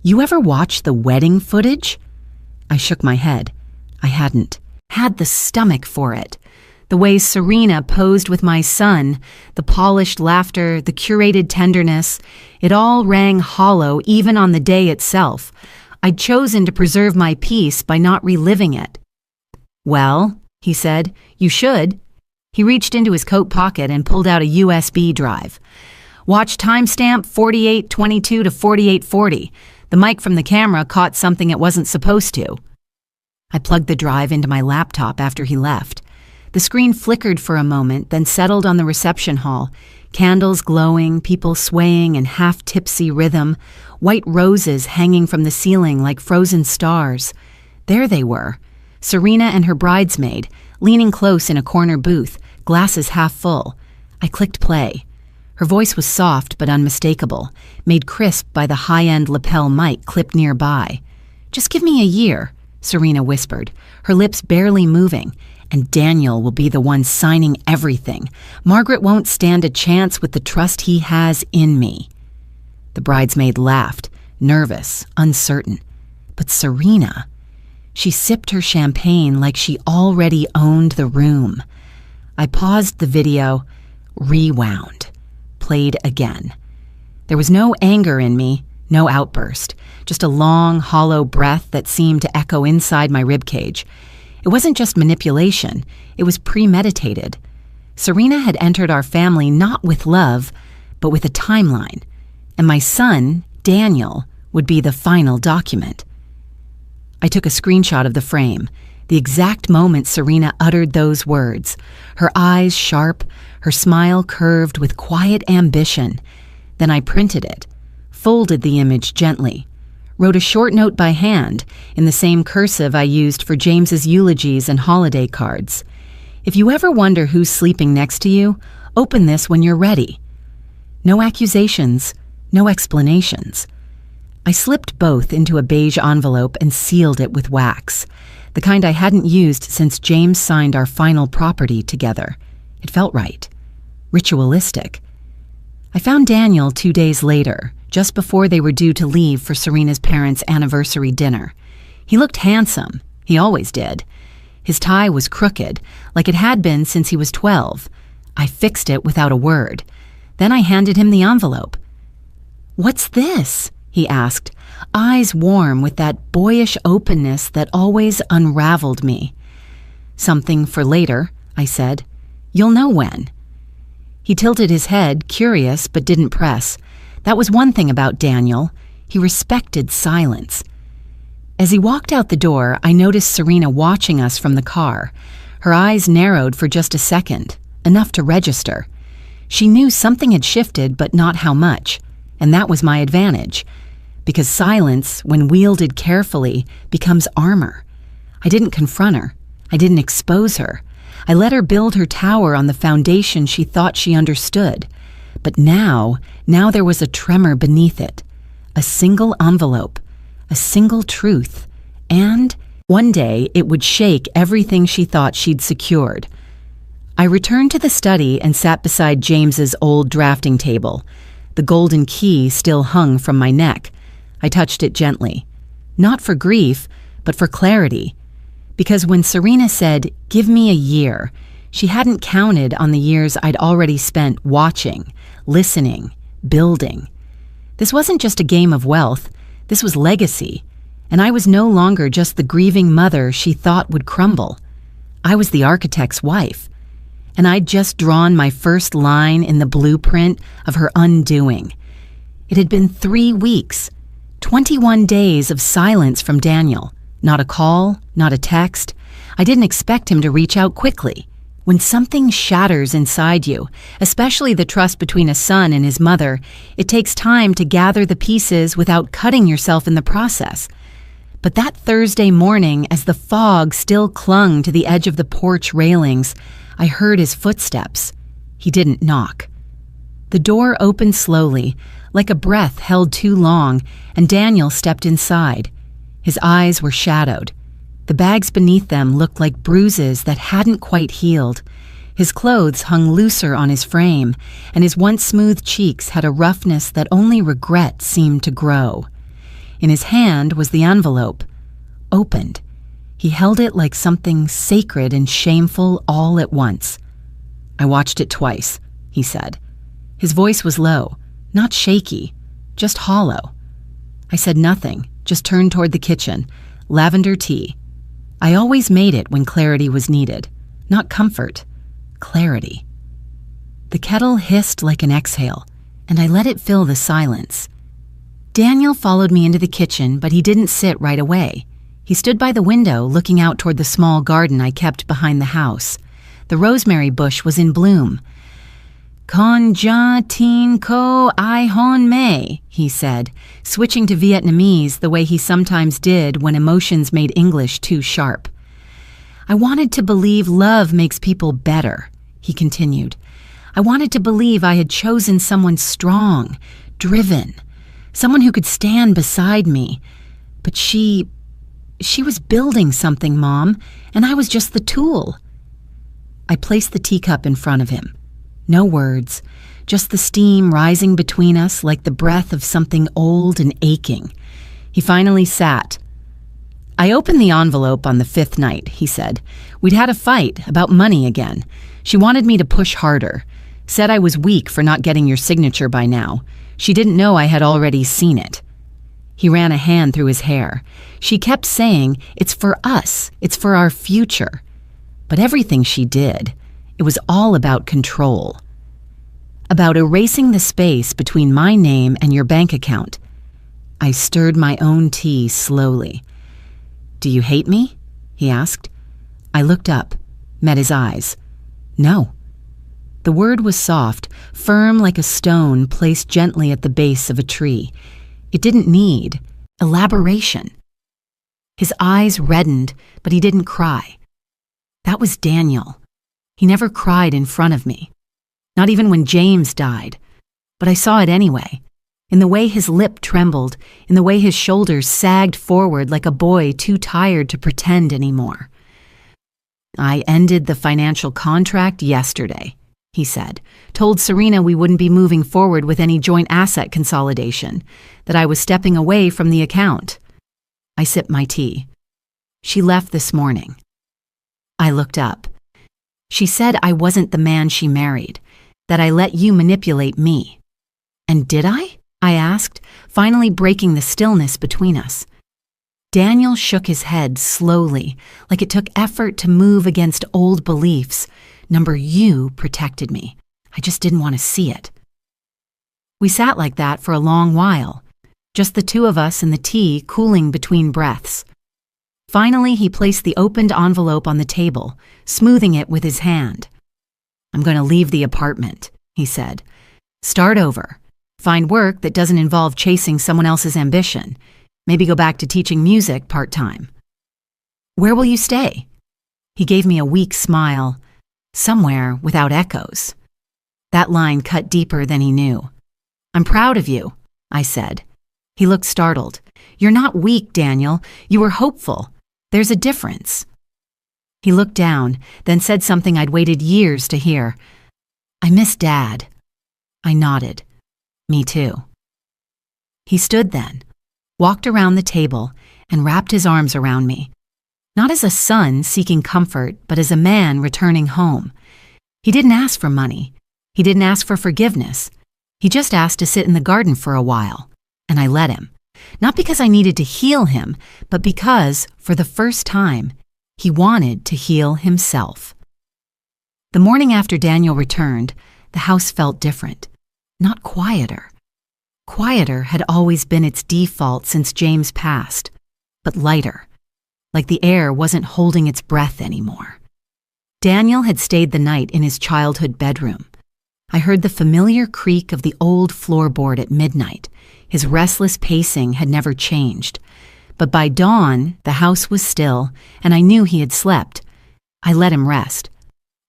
"You ever watch the wedding footage?" I shook my head. I hadn't. Had the stomach for it. The way Serena posed with my son, the polished laughter, the curated tenderness, it all rang hollow even on the day itself. I'd chosen to preserve my peace by not reliving it. "Well," he said, "you should." He reached into his coat pocket and pulled out a USB drive. "Watch timestamp 48:22 to 48:40. The mic from the camera caught something it wasn't supposed to." I plugged the drive into my laptop after he left. The screen flickered for a moment, then settled on the reception hall. Candles glowing, people swaying in half-tipsy rhythm, white roses hanging from the ceiling like frozen stars. There they were, Serena and her bridesmaid, leaning close in a corner booth, glasses half full. I clicked play. Her voice was soft but unmistakable, made crisp by the high-end lapel mic clipped nearby. "Just give me a year," Serena whispered, her lips barely moving, "and Daniel will be the one signing everything. Margaret won't stand a chance with the trust he has in me." The bridesmaid laughed, nervous, uncertain. But Serena, she sipped her champagne like she already owned the room. I paused the video, rewound, played again. There was no anger in me, no outburst, just a long, hollow breath that seemed to echo inside my ribcage. It wasn't just manipulation, it was premeditated. Serena had entered our family not with love, but with a timeline, and my son, Daniel, would be the final document. I took a screenshot of the frame, the exact moment Serena uttered those words, her eyes sharp, her smile curved with quiet ambition. Then I printed it, folded the image gently, wrote a short note by hand in the same cursive I used for James's eulogies and holiday cards. If you ever wonder who's sleeping next to you, open this when you're ready. No accusations, no explanations. I slipped both into a beige envelope and sealed it with wax, the kind I hadn't used since James signed our final property together. It felt right. Ritualistic. I found Daniel 2 days later, just before they were due to leave for Serena's parents' anniversary dinner. He looked handsome. He always did. His tie was crooked, like it had been since he was 12. I fixed it without a word. Then I handed him the envelope. "What's this?" he asked, eyes warm with that boyish openness that always unraveled me. "Something for later," I said. "You'll know when." He tilted his head, curious, but didn't press. That was one thing about Daniel. He respected silence. As he walked out the door, I noticed Serena watching us from the car. Her eyes narrowed for just a second, enough to register. She knew something had shifted, but not how much, and that was my advantage, because silence, when wielded carefully, becomes armor. I didn't confront her. I didn't expose her. I let her build her tower on the foundation she thought she understood. But now there was a tremor beneath it. A single envelope. A single truth. And one day it would shake everything she thought she'd secured. I returned to the study and sat beside James's old drafting table. The golden key still hung from my neck. I touched it gently. Not for grief, but for clarity. Because when Serena said, "Give me a year," she hadn't counted on the years I'd already spent watching, listening, building. This wasn't just a game of wealth. This was legacy. And I was no longer just the grieving mother she thought would crumble. I was the architect's wife. And I'd just drawn my first line in the blueprint of her undoing. It had been 3 weeks, 21 days of silence from Daniel. Not a call, not a text. I didn't expect him to reach out quickly. When something shatters inside you, especially the trust between a son and his mother, it takes time to gather the pieces without cutting yourself in the process. But that Thursday morning, as the fog still clung to the edge of the porch railings, I heard his footsteps. He didn't knock. The door opened slowly, like a breath held too long, and Daniel stepped inside. His eyes were shadowed. The bags beneath them looked like bruises that hadn't quite healed. His clothes hung looser on his frame, and his once smooth cheeks had a roughness that only regret seemed to grow. In his hand was the envelope, opened. He held it like something sacred and shameful all at once. "I watched it twice," he said. His voice was low, not shaky, just hollow. I said nothing, just turned toward the kitchen. Lavender tea. I always made it when clarity was needed. Not comfort, clarity. The kettle hissed like an exhale, and I let it fill the silence. Daniel followed me into the kitchen, but he didn't sit right away. He stood by the window, looking out toward the small garden I kept behind the house. The rosemary bush was in bloom. "Con ja tin ko ai hon me," he said, switching to Vietnamese the way he sometimes did when emotions made English too sharp. "I wanted to believe love makes people better," he continued. "I wanted to believe I had chosen someone strong, driven, someone who could stand beside me. But she was building something, Mom, and I was just the tool." I placed the teacup in front of him. No words, just the steam rising between us like the breath of something old and aching. He finally sat. "I opened the envelope on the 5th night," he said. "We'd had a fight about money again. She wanted me to push harder. Said I was weak for not getting your signature by now. She didn't know I had already seen it." He ran a hand through his hair. "She kept saying, 'It's for us. It's for our future.' But everything she did, it was all about control. About erasing the space between my name and your bank account." I stirred my own tea slowly. "Do you hate me?" he asked. I looked up, met his eyes. "No." The word was soft, firm like a stone placed gently at the base of a tree. It didn't need, Elaboration. His eyes reddened, but he didn't cry. That was Daniel. He never cried in front of me. Not even when James died. But I saw it anyway. In the way his lip trembled, in the way his shoulders sagged forward like a boy too tired to pretend anymore. "I ended the financial contract yesterday," he said. "Told Serena we wouldn't be moving forward with any joint asset consolidation, that I was stepping away from the account." I sipped my tea. "She left this morning." I looked up. "She said I wasn't the man she married, that I let you manipulate me." "And did I?" I asked, finally breaking the stillness between us. Daniel shook his head slowly, like it took effort to move against old beliefs. "You protected me. I just didn't want to see it." We sat like that for a long while, just the two of us and the tea cooling between breaths. Finally, he placed the opened envelope on the table, smoothing it with his hand. "I'm going to leave the apartment," he said. "Start over. Find work that doesn't involve chasing someone else's ambition. Maybe go back to teaching music part-time." "Where will you stay?" He gave me a weak smile. "Somewhere without echoes." That line cut deeper than he knew. "I'm proud of you," I said. He looked startled. "You're not weak, Daniel. You were hopeful. There's a difference." He looked down, then said something I'd waited years to hear. "I miss Dad." I nodded. "Me too." He stood then, walked around the table, and wrapped his arms around me. Not as a son seeking comfort, but as a man returning home. He didn't ask for money. He didn't ask for forgiveness. He just asked to sit in the garden for a while, and I let him. Not because I needed to heal him, but because, for the first time, he wanted to heal himself. The morning after Daniel returned, the house felt different. Not quieter. Quieter had always been its default since James passed, but lighter, like the air wasn't holding its breath anymore. Daniel had stayed the night in his childhood bedroom. I heard the familiar creak of the old floorboard at midnight. His restless pacing had never changed. But by dawn, the house was still, and I knew he had slept. I let him rest.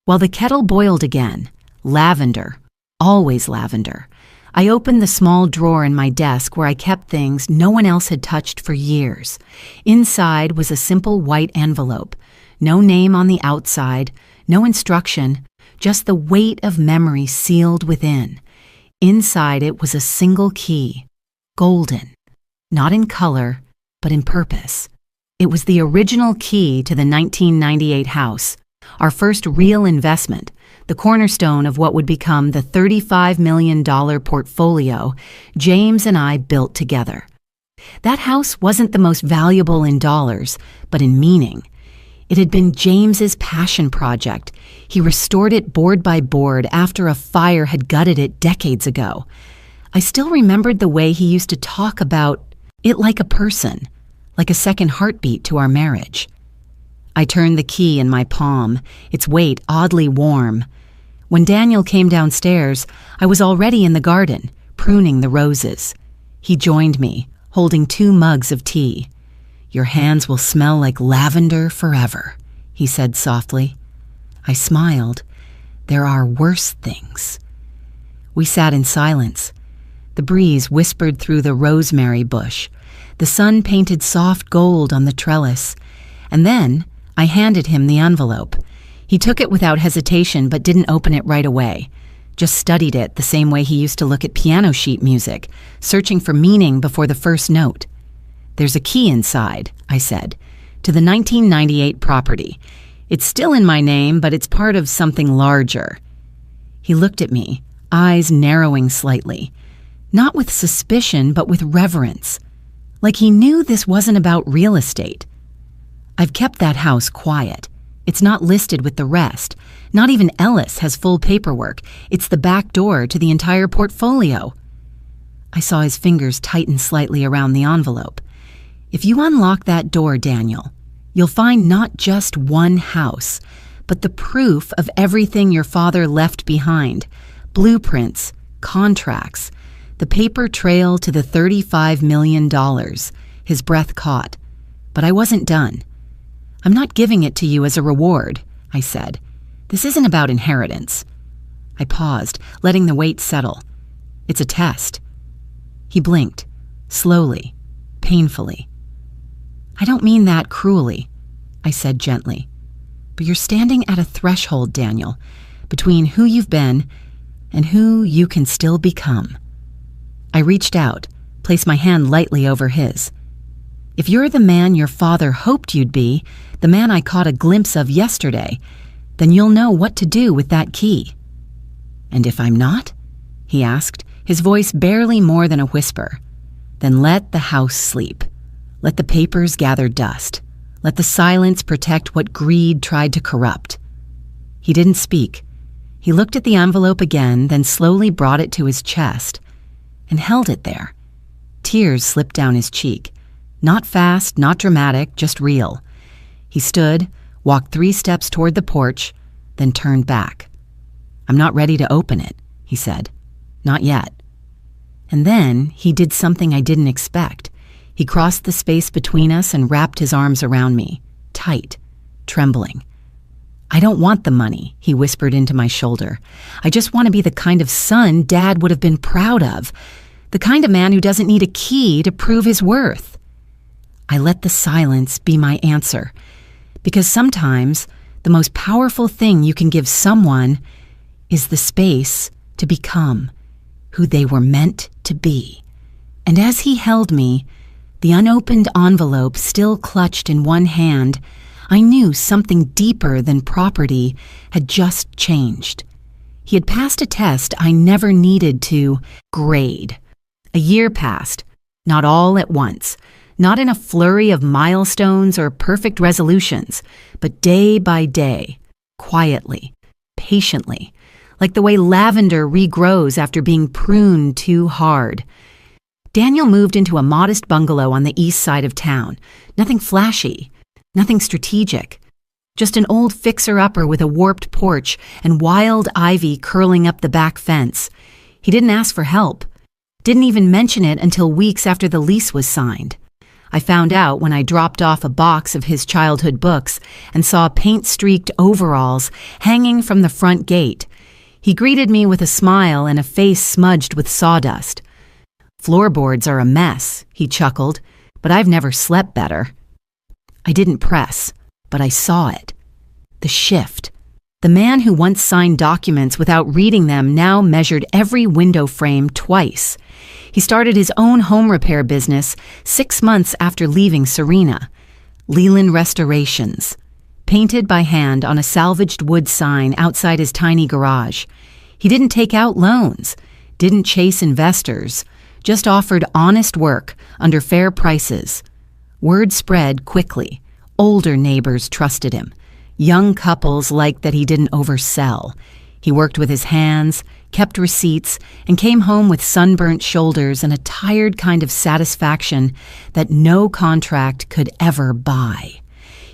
While the kettle boiled again, lavender, always lavender, I opened the small drawer in my desk where I kept things no one else had touched for years. Inside was a simple white envelope. No name on the outside, no instruction, just the weight of memory sealed within. Inside it was a single key, golden, not in color, but in purpose. It was the original key to the 1998 house, our first real investment, the cornerstone of what would become the $35 million portfolio James and I built together. That house wasn't the most valuable in dollars, but in meaning. It had been James's passion project. He restored it board by board after a fire had gutted it decades ago. I still remembered the way he used to talk about it like a person, like a second heartbeat to our marriage. I turned the key in my palm, its weight oddly warm. When Daniel came downstairs, I was already in the garden, pruning the roses. He joined me, holding 2 mugs of tea. "Your hands will smell like lavender forever," he said softly. I smiled. "There are worse things." We sat in silence. The breeze whispered through the rosemary bush. The sun painted soft gold on the trellis. And then I handed him the envelope. He took it without hesitation but didn't open it right away. Just studied it the same way he used to look at piano sheet music, searching for meaning before the first note. "There's a key inside," I said, "to the 1998 property. It's still in my name, but it's part of something larger." He looked at me, eyes narrowing slightly. Not with suspicion, but with reverence. Like he knew this wasn't about real estate. "I've kept that house quiet. It's not listed with the rest. Not even Ellis has full paperwork. It's the back door to the entire portfolio." I saw his fingers tighten slightly around the envelope. "If you unlock that door, Daniel, you'll find not just one house, but the proof of everything your father left behind. Blueprints, contracts, the paper trail to the $35 million. His breath caught. But I wasn't done. "I'm not giving it to you as a reward," I said. "This isn't about inheritance." I paused, letting the weight settle. "It's a test." He blinked, slowly, painfully. "I don't mean that cruelly," I said gently. "But you're standing at a threshold, Daniel, between who you've been and who you can still become." I reached out, placed my hand lightly over his. "If you're the man your father hoped you'd be, the man I caught a glimpse of yesterday, then you'll know what to do with that key." "And if I'm not?" he asked, his voice barely more than a whisper. "Then let the house sleep. Let the papers gather dust. Let the silence protect what greed tried to corrupt." He didn't speak. He looked at the envelope again, then slowly brought it to his chest and held it there. Tears slipped down his cheek. Not fast, not dramatic, just real. He stood, walked 3 steps toward the porch, then turned back. "I'm not ready to open it," he said. "Not yet." And then he did something I didn't expect. He crossed the space between us and wrapped his arms around me, tight, trembling. "I don't want the money," he whispered into my shoulder. "I just want to be the kind of son Dad would have been proud of, the kind of man who doesn't need a key to prove his worth." I let the silence be my answer, because sometimes the most powerful thing you can give someone is the space to become who they were meant to be. And as he held me, the unopened envelope still clutched in one hand, I knew something deeper than property had just changed. He had passed a test I never needed to grade. A year passed, not all at once, not in a flurry of milestones or perfect resolutions, but day by day, quietly, patiently, like the way lavender regrows after being pruned too hard. Daniel moved into a modest bungalow on the east side of town. Nothing flashy, nothing strategic. Just an old fixer-upper with a warped porch and wild ivy curling up the back fence. He didn't ask for help. Didn't even mention it until weeks after the lease was signed. I found out when I dropped off a box of his childhood books and saw paint-streaked overalls hanging from the front gate. He greeted me with a smile and a face smudged with sawdust. "Floorboards are a mess," he chuckled, "but I've never slept better." I didn't press, but I saw it. The shift. The man who once signed documents without reading them now measured every window frame twice. He started his own home repair business 6 months after leaving Serena. Leland Restorations. Painted by hand on a salvaged wood sign outside his tiny garage. He didn't take out loans, didn't chase investors, just offered honest work under fair prices. Word spread quickly. Older neighbors trusted him. Young couples liked that he didn't oversell. He worked with his hands, kept receipts, and came home with sunburnt shoulders and a tired kind of satisfaction that no contract could ever buy.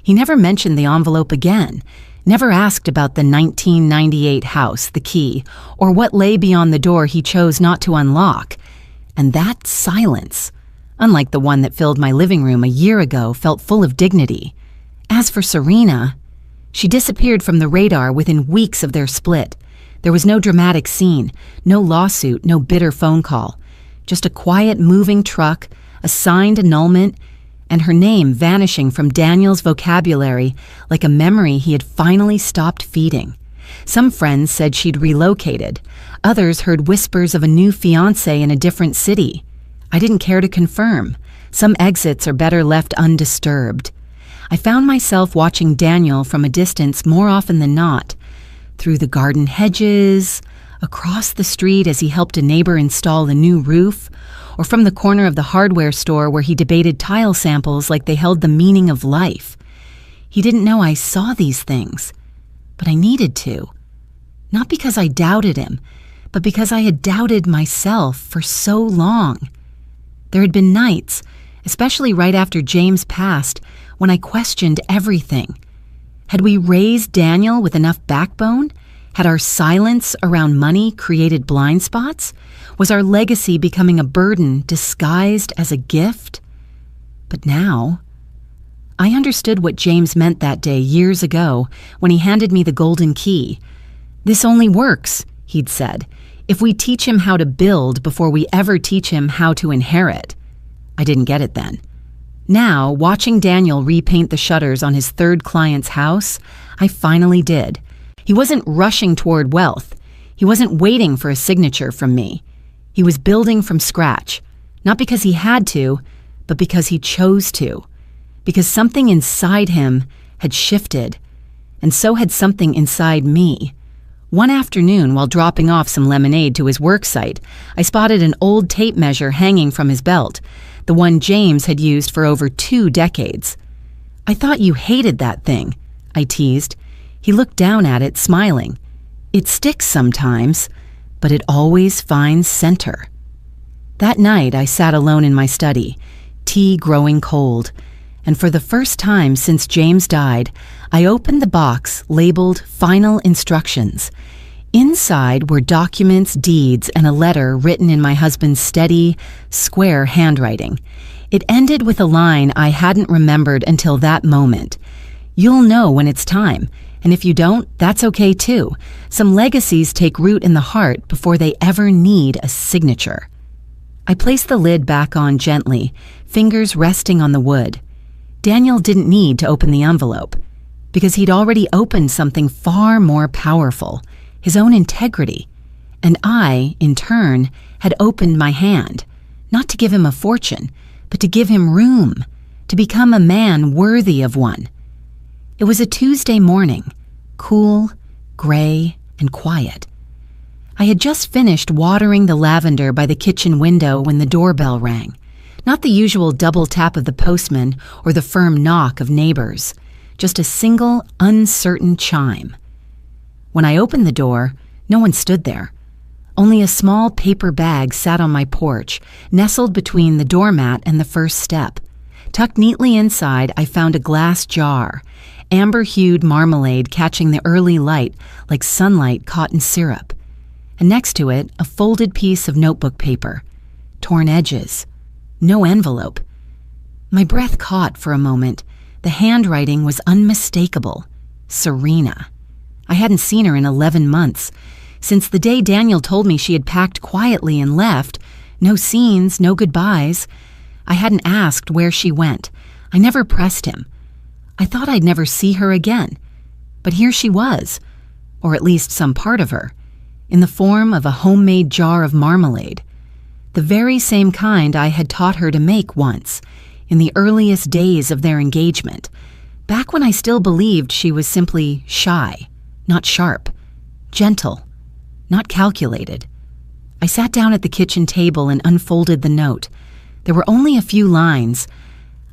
He never mentioned the envelope again, never asked about the 1998 house, the key, or what lay beyond the door he chose not to unlock. And that silence, unlike the one that filled my living room a year ago, felt full of dignity. As for Serena, she disappeared from the radar within weeks of their split. There was no dramatic scene, no lawsuit, no bitter phone call. Just a quiet moving truck, a signed annulment, and her name vanishing from Daniel's vocabulary like a memory he had finally stopped feeding. Some friends said she'd relocated. Others heard whispers of a new fiancé in a different city. I didn't care to confirm. Some exits are better left undisturbed. I found myself watching Daniel from a distance more often than not, through the garden hedges, across the street as he helped a neighbor install a new roof, or from the corner of the hardware store where he debated tile samples like they held the meaning of life. He didn't know I saw these things, but I needed to. Not because I doubted him, but because I had doubted myself for so long. There had been nights, especially right after James passed, when I questioned everything. Had we raised Daniel with enough backbone? Had our silence around money created blind spots? Was our legacy becoming a burden disguised as a gift? But now, I understood what James meant that day years ago when he handed me the golden key. "This only works," he'd said, "if we teach him how to build before we ever teach him how to inherit." I didn't get it then. Now, watching Daniel repaint the shutters on his third client's house, I finally did. He wasn't rushing toward wealth. He wasn't waiting for a signature from me. He was building from scratch, not because he had to, but because he chose to. Because something inside him had shifted, and so had something inside me. One afternoon, while dropping off some lemonade to his work site, I spotted an old tape measure hanging from his belt, the one James had used for over 2 decades. "I thought you hated that thing," I teased. He looked down at it, smiling. "It sticks sometimes, but it always finds center." That night, I sat alone in my study, tea growing cold, and for the first time since James died, I opened the box labeled Final Instructions. Inside were documents, deeds, and a letter written in my husband's steady, square handwriting. It ended with a line I hadn't remembered until that moment. "You'll know when it's time, and if you don't, that's okay too. Some legacies take root in the heart before they ever need a signature." I placed the lid back on gently, fingers resting on the wood. Daniel didn't need to open the envelope, because he'd already opened something far more powerful, his own integrity. And I, in turn, had opened my hand, not to give him a fortune, but to give him room, to become a man worthy of one. It was a Tuesday morning, cool, gray, and quiet. I had just finished watering the lavender by the kitchen window when the doorbell rang. Not the usual double tap of the postman or the firm knock of neighbors, just a single, uncertain chime. When I opened the door, no one stood there. Only a small paper bag sat on my porch, nestled between the doormat and the first step. Tucked neatly inside, I found a glass jar, amber-hued marmalade catching the early light like sunlight caught in syrup. And next to it, a folded piece of notebook paper, torn edges. No envelope. My breath caught for a moment. The handwriting was unmistakable. Serena. I hadn't seen her in 11 months. Since the day Daniel told me she had packed quietly and left, no scenes, no goodbyes. I hadn't asked where she went. I never pressed him. I thought I'd never see her again. But here she was, or at least some part of her, in the form of a homemade jar of marmalade. The very same kind I had taught her to make once, in the earliest days of their engagement, back when I still believed she was simply shy, not sharp, gentle, not calculated. I sat down at the kitchen table and unfolded the note. There were only a few lines.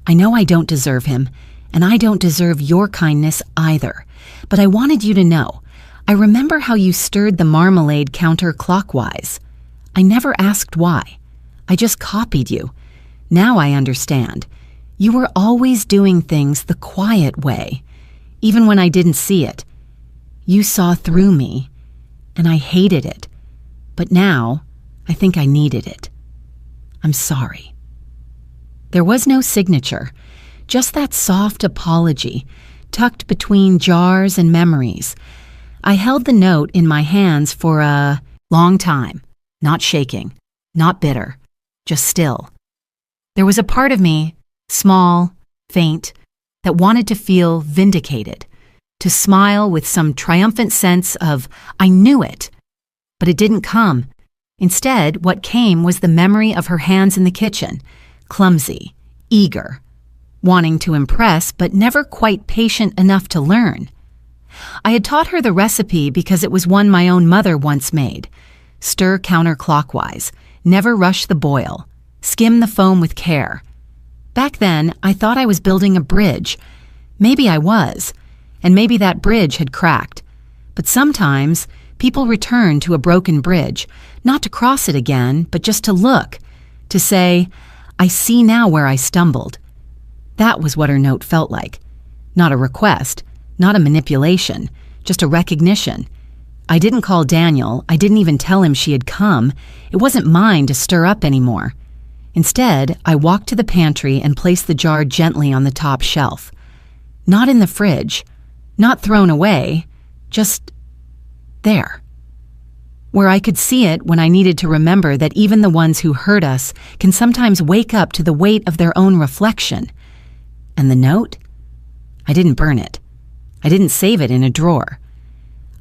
"I know I don't deserve him, and I don't deserve your kindness either, but I wanted you to know. I remember how you stirred the marmalade counterclockwise. I never asked why. I just copied you. Now I understand. You were always doing things the quiet way, even when I didn't see it. You saw through me, and I hated it. But now, I think I needed it. I'm sorry." There was no signature, just that soft apology, tucked between jars and memories. I held the note in my hands for a long time, not shaking, not bitter, just still. There was a part of me, small, faint, that wanted to feel vindicated, to smile with some triumphant sense of, I knew it. But it didn't come. Instead, what came was the memory of her hands in the kitchen, clumsy, eager, wanting to impress but never quite patient enough to learn. I had taught her the recipe because it was one my own mother once made. Stir counterclockwise, never rush the boil, skim the foam with care. Back then, I thought I was building a bridge. Maybe I was, and maybe that bridge had cracked. But sometimes, people return to a broken bridge, not to cross it again, but just to look, to say, I see now where I stumbled. That was what her note felt like. Not a request, not a manipulation, just a recognition. I didn't call Daniel. I didn't even tell him she had come. It wasn't mine to stir up anymore. Instead, I walked to the pantry and placed the jar gently on the top shelf. Not in the fridge, not thrown away, just there. Where I could see it when I needed to remember that even the ones who hurt us can sometimes wake up to the weight of their own reflection. And the note? I didn't burn it. I didn't save it in a drawer.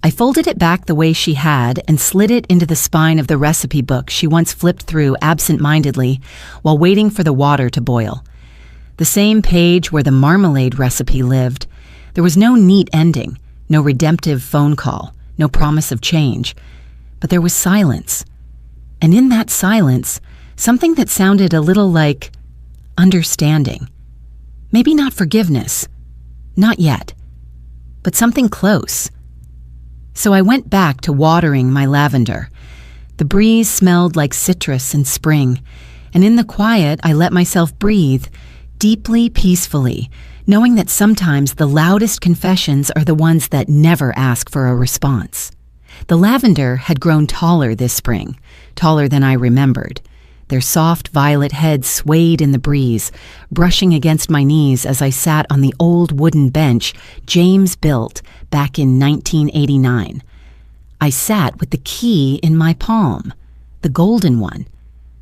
I folded it back the way she had and slid it into the spine of the recipe book she once flipped through absent-mindedly while waiting for the water to boil. The same page where the marmalade recipe lived. There was no neat ending, no redemptive phone call, no promise of change. But there was silence. And in that silence, something that sounded a little like understanding. Maybe not forgiveness. Not yet. But something close. So I went back to watering my lavender. The breeze smelled like citrus and spring, and in the quiet I let myself breathe, deeply, peacefully, knowing that sometimes the loudest confessions are the ones that never ask for a response. The lavender had grown taller this spring, taller than I remembered. Their soft violet heads swayed in the breeze, brushing against my knees as I sat on the old wooden bench James built back in 1989. I sat with the key in my palm, the golden one,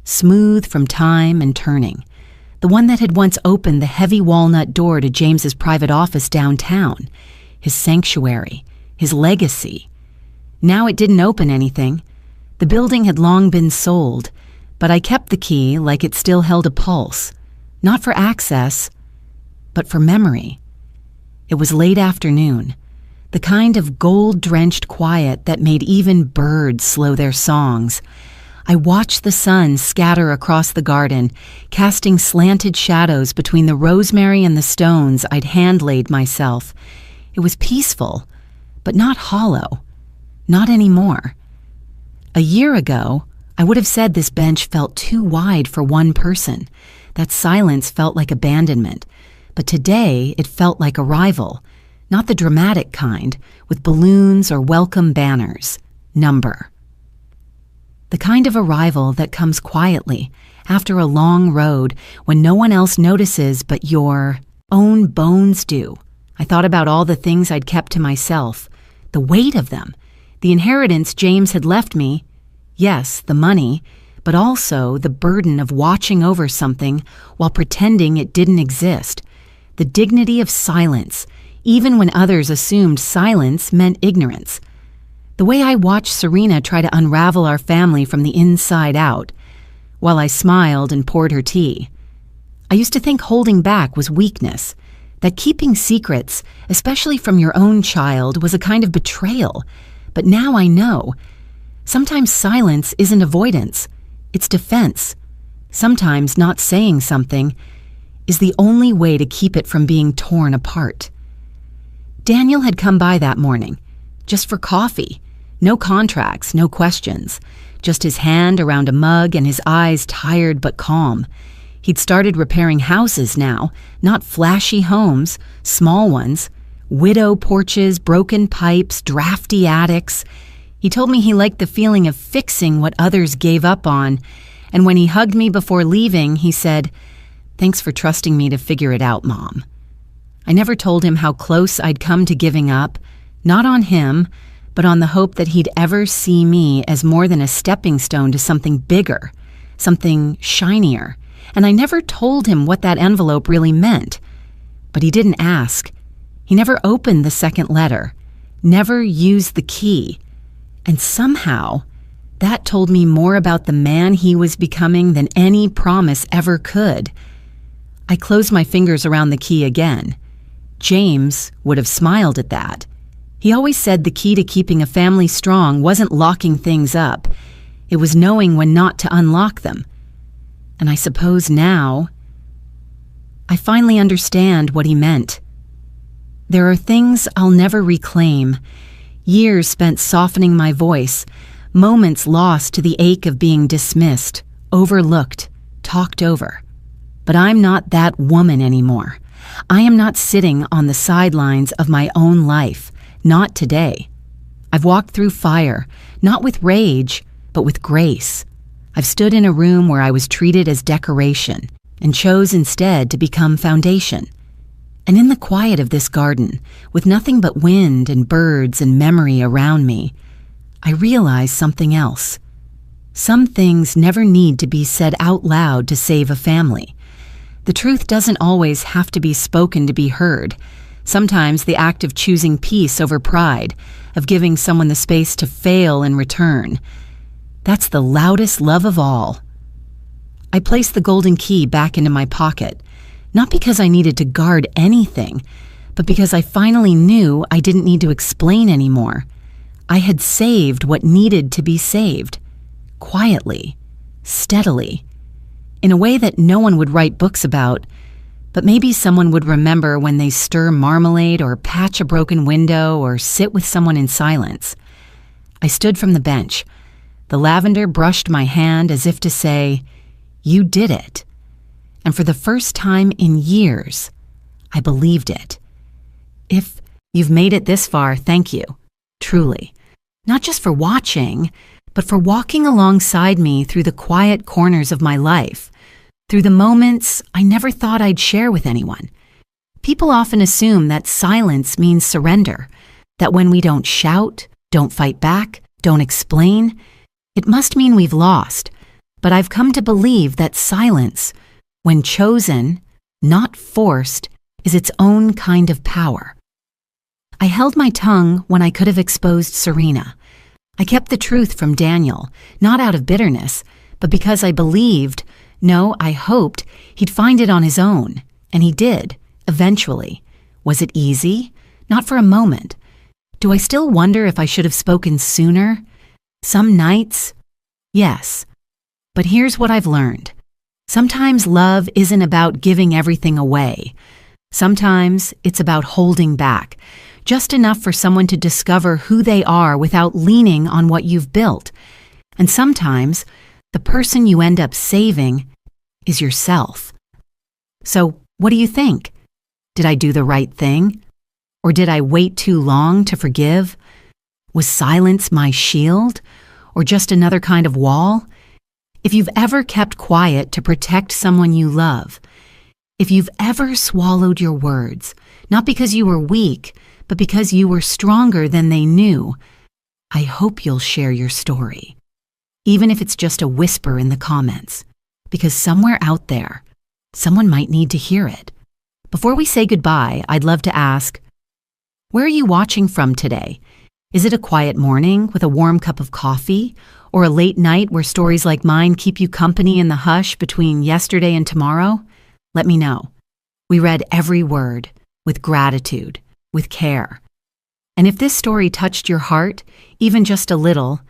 smooth from time and turning, the one that had once opened the heavy walnut door to James's private office downtown, his sanctuary, his legacy. Now it didn't open anything. The building had long been sold, but I kept the key like it still held a pulse, not for access, but for memory. It was late afternoon, the kind of gold-drenched quiet that made even birds slow their songs. I watched the sun scatter across the garden, casting slanted shadows between the rosemary and the stones I'd hand-laid myself. It was peaceful, but not hollow. Not anymore. A year ago, I would have said this bench felt too wide for one person. That silence felt like abandonment. But today, it felt like arrival. Not the dramatic kind, with balloons or welcome banners. Number. The kind of arrival that comes quietly, after a long road, when no one else notices but your own bones do. I thought about all the things I'd kept to myself. The weight of them. The inheritance James had left me. Yes, the money, but also the burden of watching over something while pretending it didn't exist. The dignity of silence, even when others assumed silence meant ignorance. The way I watched Serena try to unravel our family from the inside out, while I smiled and poured her tea. I used to think holding back was weakness, that keeping secrets, especially from your own child, was a kind of betrayal. But now I know. Sometimes silence isn't avoidance, it's defense. Sometimes not saying something is the only way to keep it from being torn apart. Daniel had come by that morning, just for coffee. No contracts, no questions. Just his hand around a mug and his eyes tired but calm. He'd started repairing houses now, not flashy homes, small ones. Widow porches, broken pipes, drafty attics. He told me he liked the feeling of fixing what others gave up on, and when he hugged me before leaving, he said, "Thanks for trusting me to figure it out, Mom." I never told him how close I'd come to giving up, not on him, but on the hope that he'd ever see me as more than a stepping stone to something bigger, something shinier. And I never told him what that envelope really meant. But he didn't ask. He never opened the second letter, never used the key. And somehow, that told me more about the man he was becoming than any promise ever could. I closed my fingers around the key again. James would have smiled at that. He always said the key to keeping a family strong wasn't locking things up. It was knowing when not to unlock them. And I suppose now, I finally understand what he meant. There are things I'll never reclaim. Years spent softening my voice, moments lost to the ache of being dismissed, overlooked, talked over. But I'm not that woman anymore. I am not sitting on the sidelines of my own life, not today. I've walked through fire, not with rage, but with grace. I've stood in a room where I was treated as decoration and chose instead to become foundation. And in the quiet of this garden, with nothing but wind and birds and memory around me, I realized something else. Some things never need to be said out loud to save a family. The truth doesn't always have to be spoken to be heard. Sometimes the act of choosing peace over pride, of giving someone the space to fail in return, that's the loudest love of all. I placed the golden key back into my pocket, not because I needed to guard anything, but because I finally knew I didn't need to explain anymore. I had saved what needed to be saved, quietly, steadily, in a way that no one would write books about, but maybe someone would remember when they stir marmalade or patch a broken window or sit with someone in silence. I stood from the bench. The lavender brushed my hand as if to say, "You did it." And for the first time in years, I believed it. If you've made it this far, thank you, truly. Not just for watching, but for walking alongside me through the quiet corners of my life, through the moments I never thought I'd share with anyone. People often assume that silence means surrender, that when we don't shout, don't fight back, don't explain, it must mean we've lost. But I've come to believe that silence, when chosen, not forced, is its own kind of power. I held my tongue when I could have exposed Serena. I kept the truth from Daniel, not out of bitterness, but because I believed, no, I hoped, he'd find it on his own. And he did, eventually. Was it easy? Not for a moment. Do I still wonder if I should have spoken sooner? Some nights? Yes. But here's what I've learned. Sometimes love isn't about giving everything away. Sometimes it's about holding back, just enough for someone to discover who they are without leaning on what you've built. And sometimes the person you end up saving is yourself. So, what do you think? Did I do the right thing? Or did I wait too long to forgive? Was silence my shield? Or just another kind of wall? If you've ever kept quiet to protect someone you love, if you've ever swallowed your words, not because you were weak, but because you were stronger than they knew, I hope you'll share your story, even if it's just a whisper in the comments, because somewhere out there, someone might need to hear it. Before we say goodbye, I'd love to ask, where are you watching from today? Is it a quiet morning with a warm cup of coffee, or a late night where stories like mine keep you company in the hush between yesterday and tomorrow? Let me know. We read every word with gratitude, with care. And if this story touched your heart, even just a little,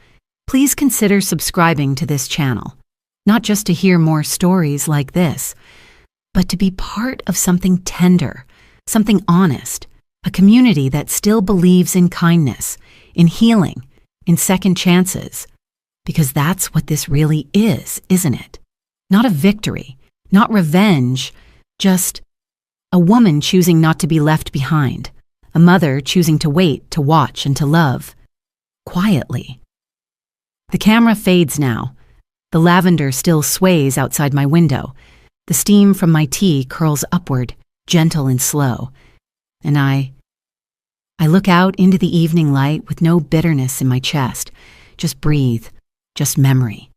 please consider subscribing to this channel, not just to hear more stories like this, but to be part of something tender, something honest, a community that still believes in kindness, in healing, in second chances. Because that's what this really is, isn't it? Not a victory, not revenge, just a woman choosing not to be left behind, a mother choosing to wait, to watch, and to love, quietly. The camera fades now. The lavender still sways outside my window. The steam from my tea curls upward, gentle and slow. And I look out into the evening light with no bitterness in my chest. Just breathe. Just memory,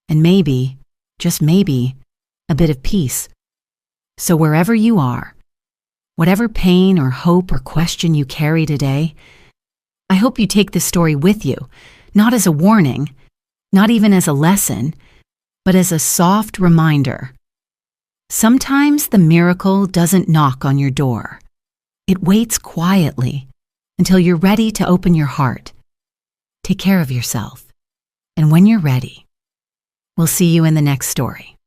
and maybe, just maybe, a bit of peace. So wherever you are, whatever pain or hope or question you carry today, I hope you take this story with you, not as a warning, not even as a lesson, but as a soft reminder. Sometimes the miracle doesn't knock on your door. It waits quietly until you're ready to open your heart. Take care of yourself. And when you're ready, we'll see you in the next story.